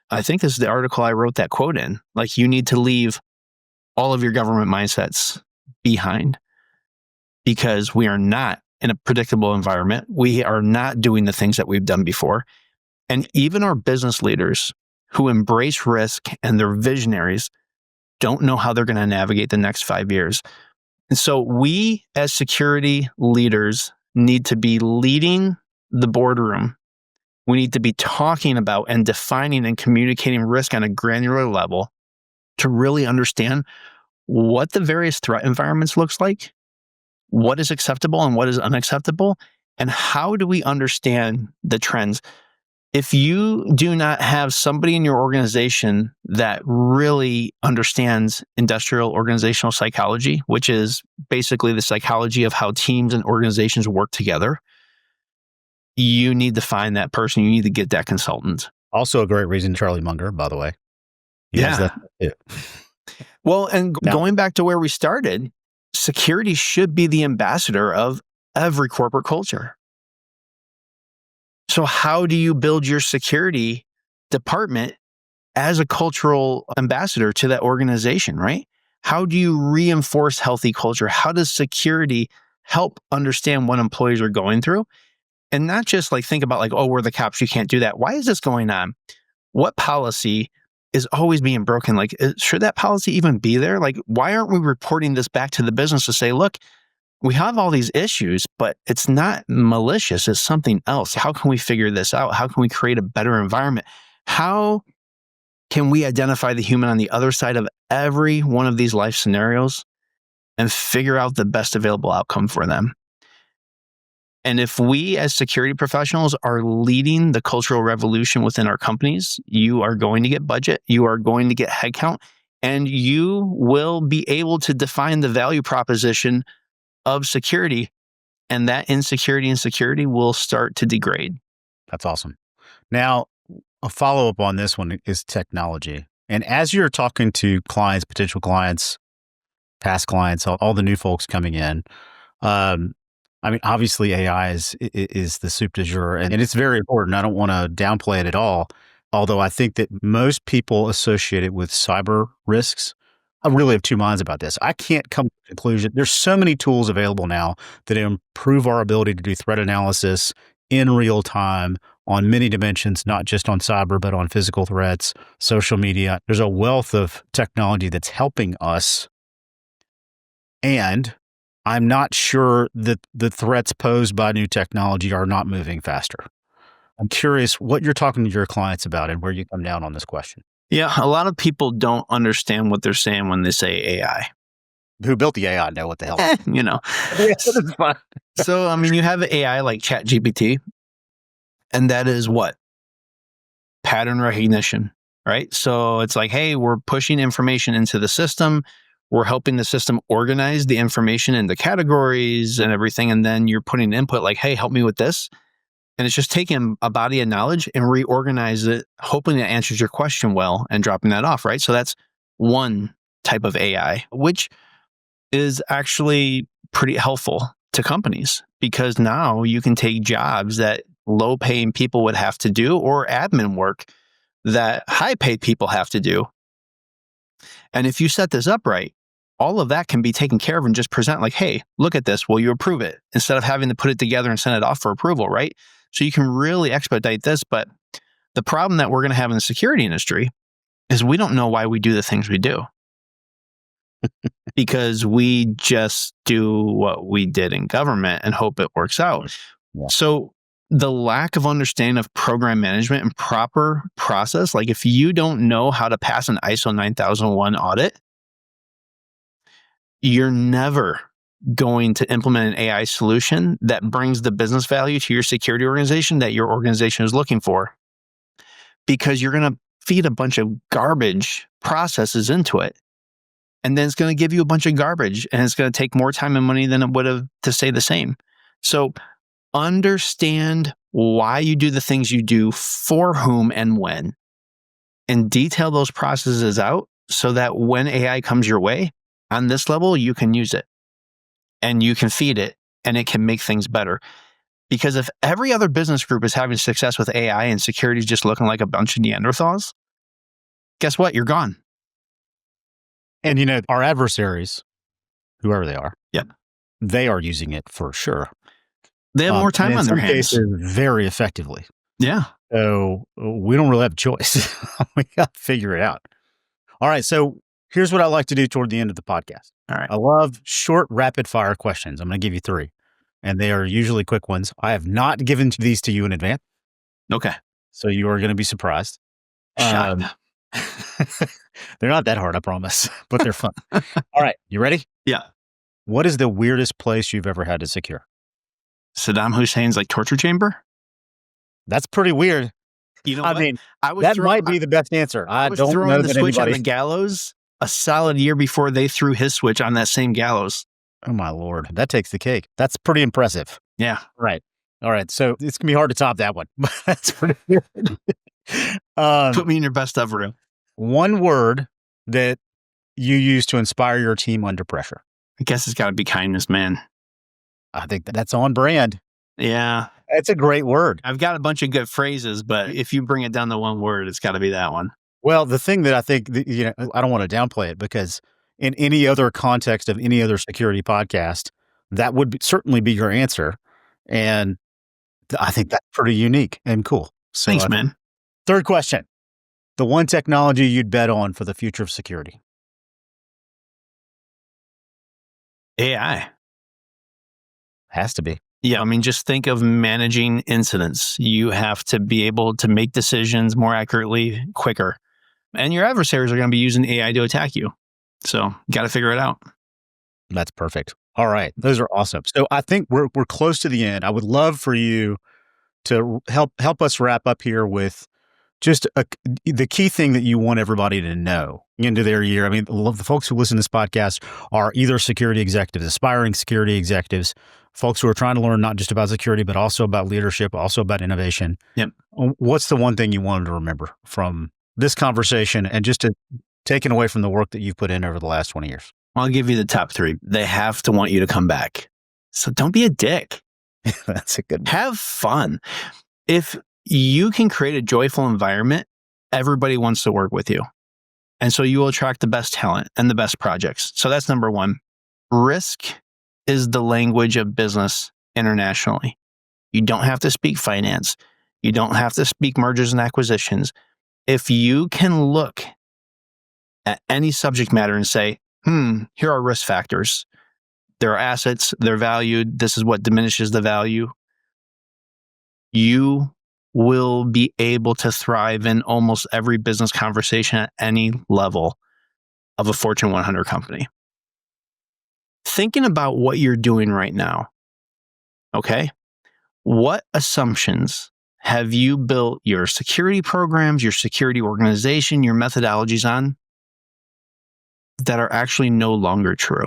I think this is the article I wrote that quote in, like you need to leave all of your government mindsets behind because we are not in a predictable environment. We are not doing the things that we've done before. And even our business leaders who embrace risk and they're visionaries don't know how they're going to navigate the next 5 years. And so we as security leaders need to be leading the boardroom. We need to be talking about and defining and communicating risk on a granular level to really understand what the various threat environments looks like, what is acceptable and what is unacceptable, and how do we understand the trends. If you do not have somebody in your organization that really understands industrial organizational psychology, which is basically the psychology of how teams and organizations work together, you need to find that person. You need to get that consultant. Also a great reason, Charlie Munger, by the way. He has that too. Well, and going back to where we started, security should be the ambassador of every corporate culture. So how do you build your security department as a cultural ambassador to that organization, right? How do you reinforce healthy culture? How does security help understand what employees are going through? And not just like think about like, oh, we're the cops, you can't do that. Why is this going on? What policy is always being broken? Like, should that policy even be there? Like, why aren't we reporting this back to the business to say, look, we have all these issues, but it's not malicious, it's something else. How can we figure this out? How can we create a better environment? How can we identify the human on the other side of every one of these life scenarios and figure out the best available outcome for them? And if we as security professionals are leading the cultural revolution within our companies, you are going to get budget, you are going to get headcount, and you will be able to define the value proposition of security. And that insecurity and security will start to degrade. That's awesome. Now, a follow-up on this one is technology. And as you're talking to clients, potential clients, past clients, all the new folks coming in, I mean, obviously AI is the soup du jour, and it's very important. I don't want to downplay it at all. Although I think that most people associate it with cyber risks. I really have two minds about this. I can't come to a conclusion. There's so many tools available now that improve our ability to do threat analysis in real time on many dimensions, not just on cyber, but on physical threats, social media. There's a wealth of technology that's helping us. And I'm not sure that the threats posed by new technology are not moving faster. I'm curious what you're talking to your clients about and where you come down on this question. Yeah, a lot of people don't understand what they're saying when they say AI. Who built the AI know what the hell. You know. So, I mean, you have AI like ChatGPT, and that is what? Pattern recognition, right? So it's like, hey, we're pushing information into the system. We're helping the system organize the information into categories and everything. And then you're putting input like, hey, help me with this. And it's just taking a body of knowledge and reorganize it, hoping it answers your question well and dropping that off, right? So that's one type of AI, which is actually pretty helpful to companies because now you can take jobs that low-paying people would have to do or admin work that high-paid people have to do. And if you set this up right, all of that can be taken care of and just present like, hey, look at this. Will you approve it? Instead of having to put it together and send it off for approval, right? So you can really expedite this. But the problem that we're going to have in the security industry is we don't know why we do the things we do. Because we just do what we did in government and hope it works out. Yeah. So the lack of understanding of program management and proper process, like if you don't know how to pass an ISO 9001 audit, you're never going to implement an AI solution that brings the business value to your security organization that your organization is looking for. Because you're going to feed a bunch of garbage processes into it. And then it's going to give you a bunch of garbage and it's going to take more time and money than it would have to stay the same. So understand why you do the things you do, for whom and when, and detail those processes out so that when AI comes your way, on this level, you can use it and you can feed it and it can make things better. Because if every other business group is having success with AI and security is just looking like a bunch of Neanderthals, guess what? You're gone. And, you know, our adversaries, whoever they are, they are using it for sure. They have more time on their hands. In some cases, very effectively. Yeah. So we don't really have a choice. We got to figure it out. All right. So here's what I like to do toward the end of the podcast. All right. I love short, rapid fire questions. I'm going to give you 3, and they are usually quick ones. I have not given these to you in advance. Okay. So you are going to be surprised. They're not that hard, I promise, but they're fun. All right. You ready? Yeah. What is the weirdest place you've ever had to secure? Saddam Hussein's like torture chamber? That's pretty weird. You know, I mean, that might be the best answer. I don't know that switch anybody... on the gallows a solid year before they threw his switch on that same gallows. Oh my Lord. That takes the cake. That's pretty impressive. Yeah. Right. All right. So it's going to be hard to top that one. But that's pretty good. Put me in your best of reel. One word that you use to inspire your team under pressure. I guess it's got to be kindness, man. I think that's on brand. Yeah. It's a great word. I've got a bunch of good phrases, but if you bring it down to one word, it's got to be that one. Well, the thing that I think, I don't want to downplay it, because in any other context of any other security podcast, that would certainly be your answer. And I think that's pretty unique and cool. So, Thanks, man. Third question. The one technology you'd bet on for the future of security. AI. Has to be. Yeah, I mean, just think of managing incidents. You have to be able to make decisions more accurately, quicker. And your adversaries are going to be using AI to attack you. So you got to figure it out. That's perfect. All right. Those are awesome. So I think we're close to the end. I would love for you to help us wrap up here with just the key thing that you want everybody to know into their year. I mean, the folks who listen to this podcast are either security executives, aspiring security executives, folks who are trying to learn not just about security, but also about leadership, also about innovation. Yep. What's the one thing you wanted to remember from this conversation and just to taken away from the work that you've put in over the last 20 years? I'll give you the top three. They have to want you to come back. So don't be a dick. That's a good one. Have fun. If you can create a joyful environment, everybody wants to work with you. And so you will attract the best talent and the best projects. So that's number one. Risk is the language of business internationally. You don't have to speak finance. You don't have to speak mergers and acquisitions. If you can look at any subject matter and say, here are risk factors. There are assets, they're valued. This is what diminishes the value. You will be able to thrive in almost every business conversation at any level of a Fortune 100 company. Thinking about what you're doing right now, okay? What assumptions have you built your security programs, your security organization, your methodologies on that are actually no longer true?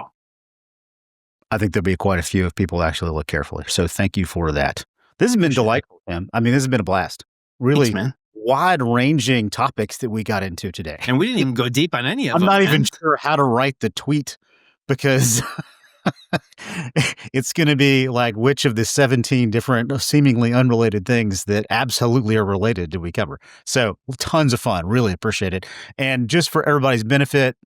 I think there'll be quite a few if people actually look carefully. So thank you for that. This has been delightful, Tim. I mean, this has been a blast. Really Thanks, wide-ranging topics that we got into today. And we didn't even go deep on any of them. I'm not even sure how to write the tweet because it's going to be like, which of the 17 different seemingly unrelated things that absolutely are related do we cover? So tons of fun. Really appreciate it. And just for everybody's benefit,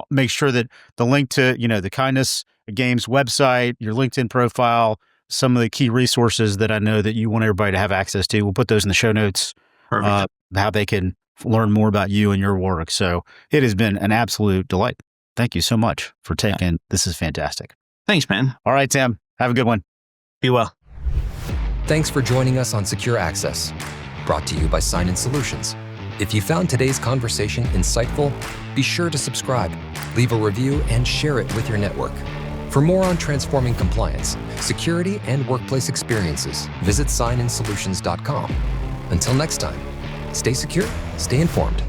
make sure that the link to, the Kindness Games website, your LinkedIn profile, some of the key resources that I know that you want everybody to have access to, we'll put those in the show notes, how they can learn more about you and your work. So it has been an absolute delight. Thank you so much for taking. This is fantastic. Thanks, man. All right, Tim. Have a good one. Be well. Thanks for joining us on Secure Access, brought to you by Sign-In Solutions. If you found today's conversation insightful, be sure to subscribe, leave a review, and share it with your network. For more on transforming compliance, security, and workplace experiences, visit signinsolutions.com. Until next time, stay secure, stay informed.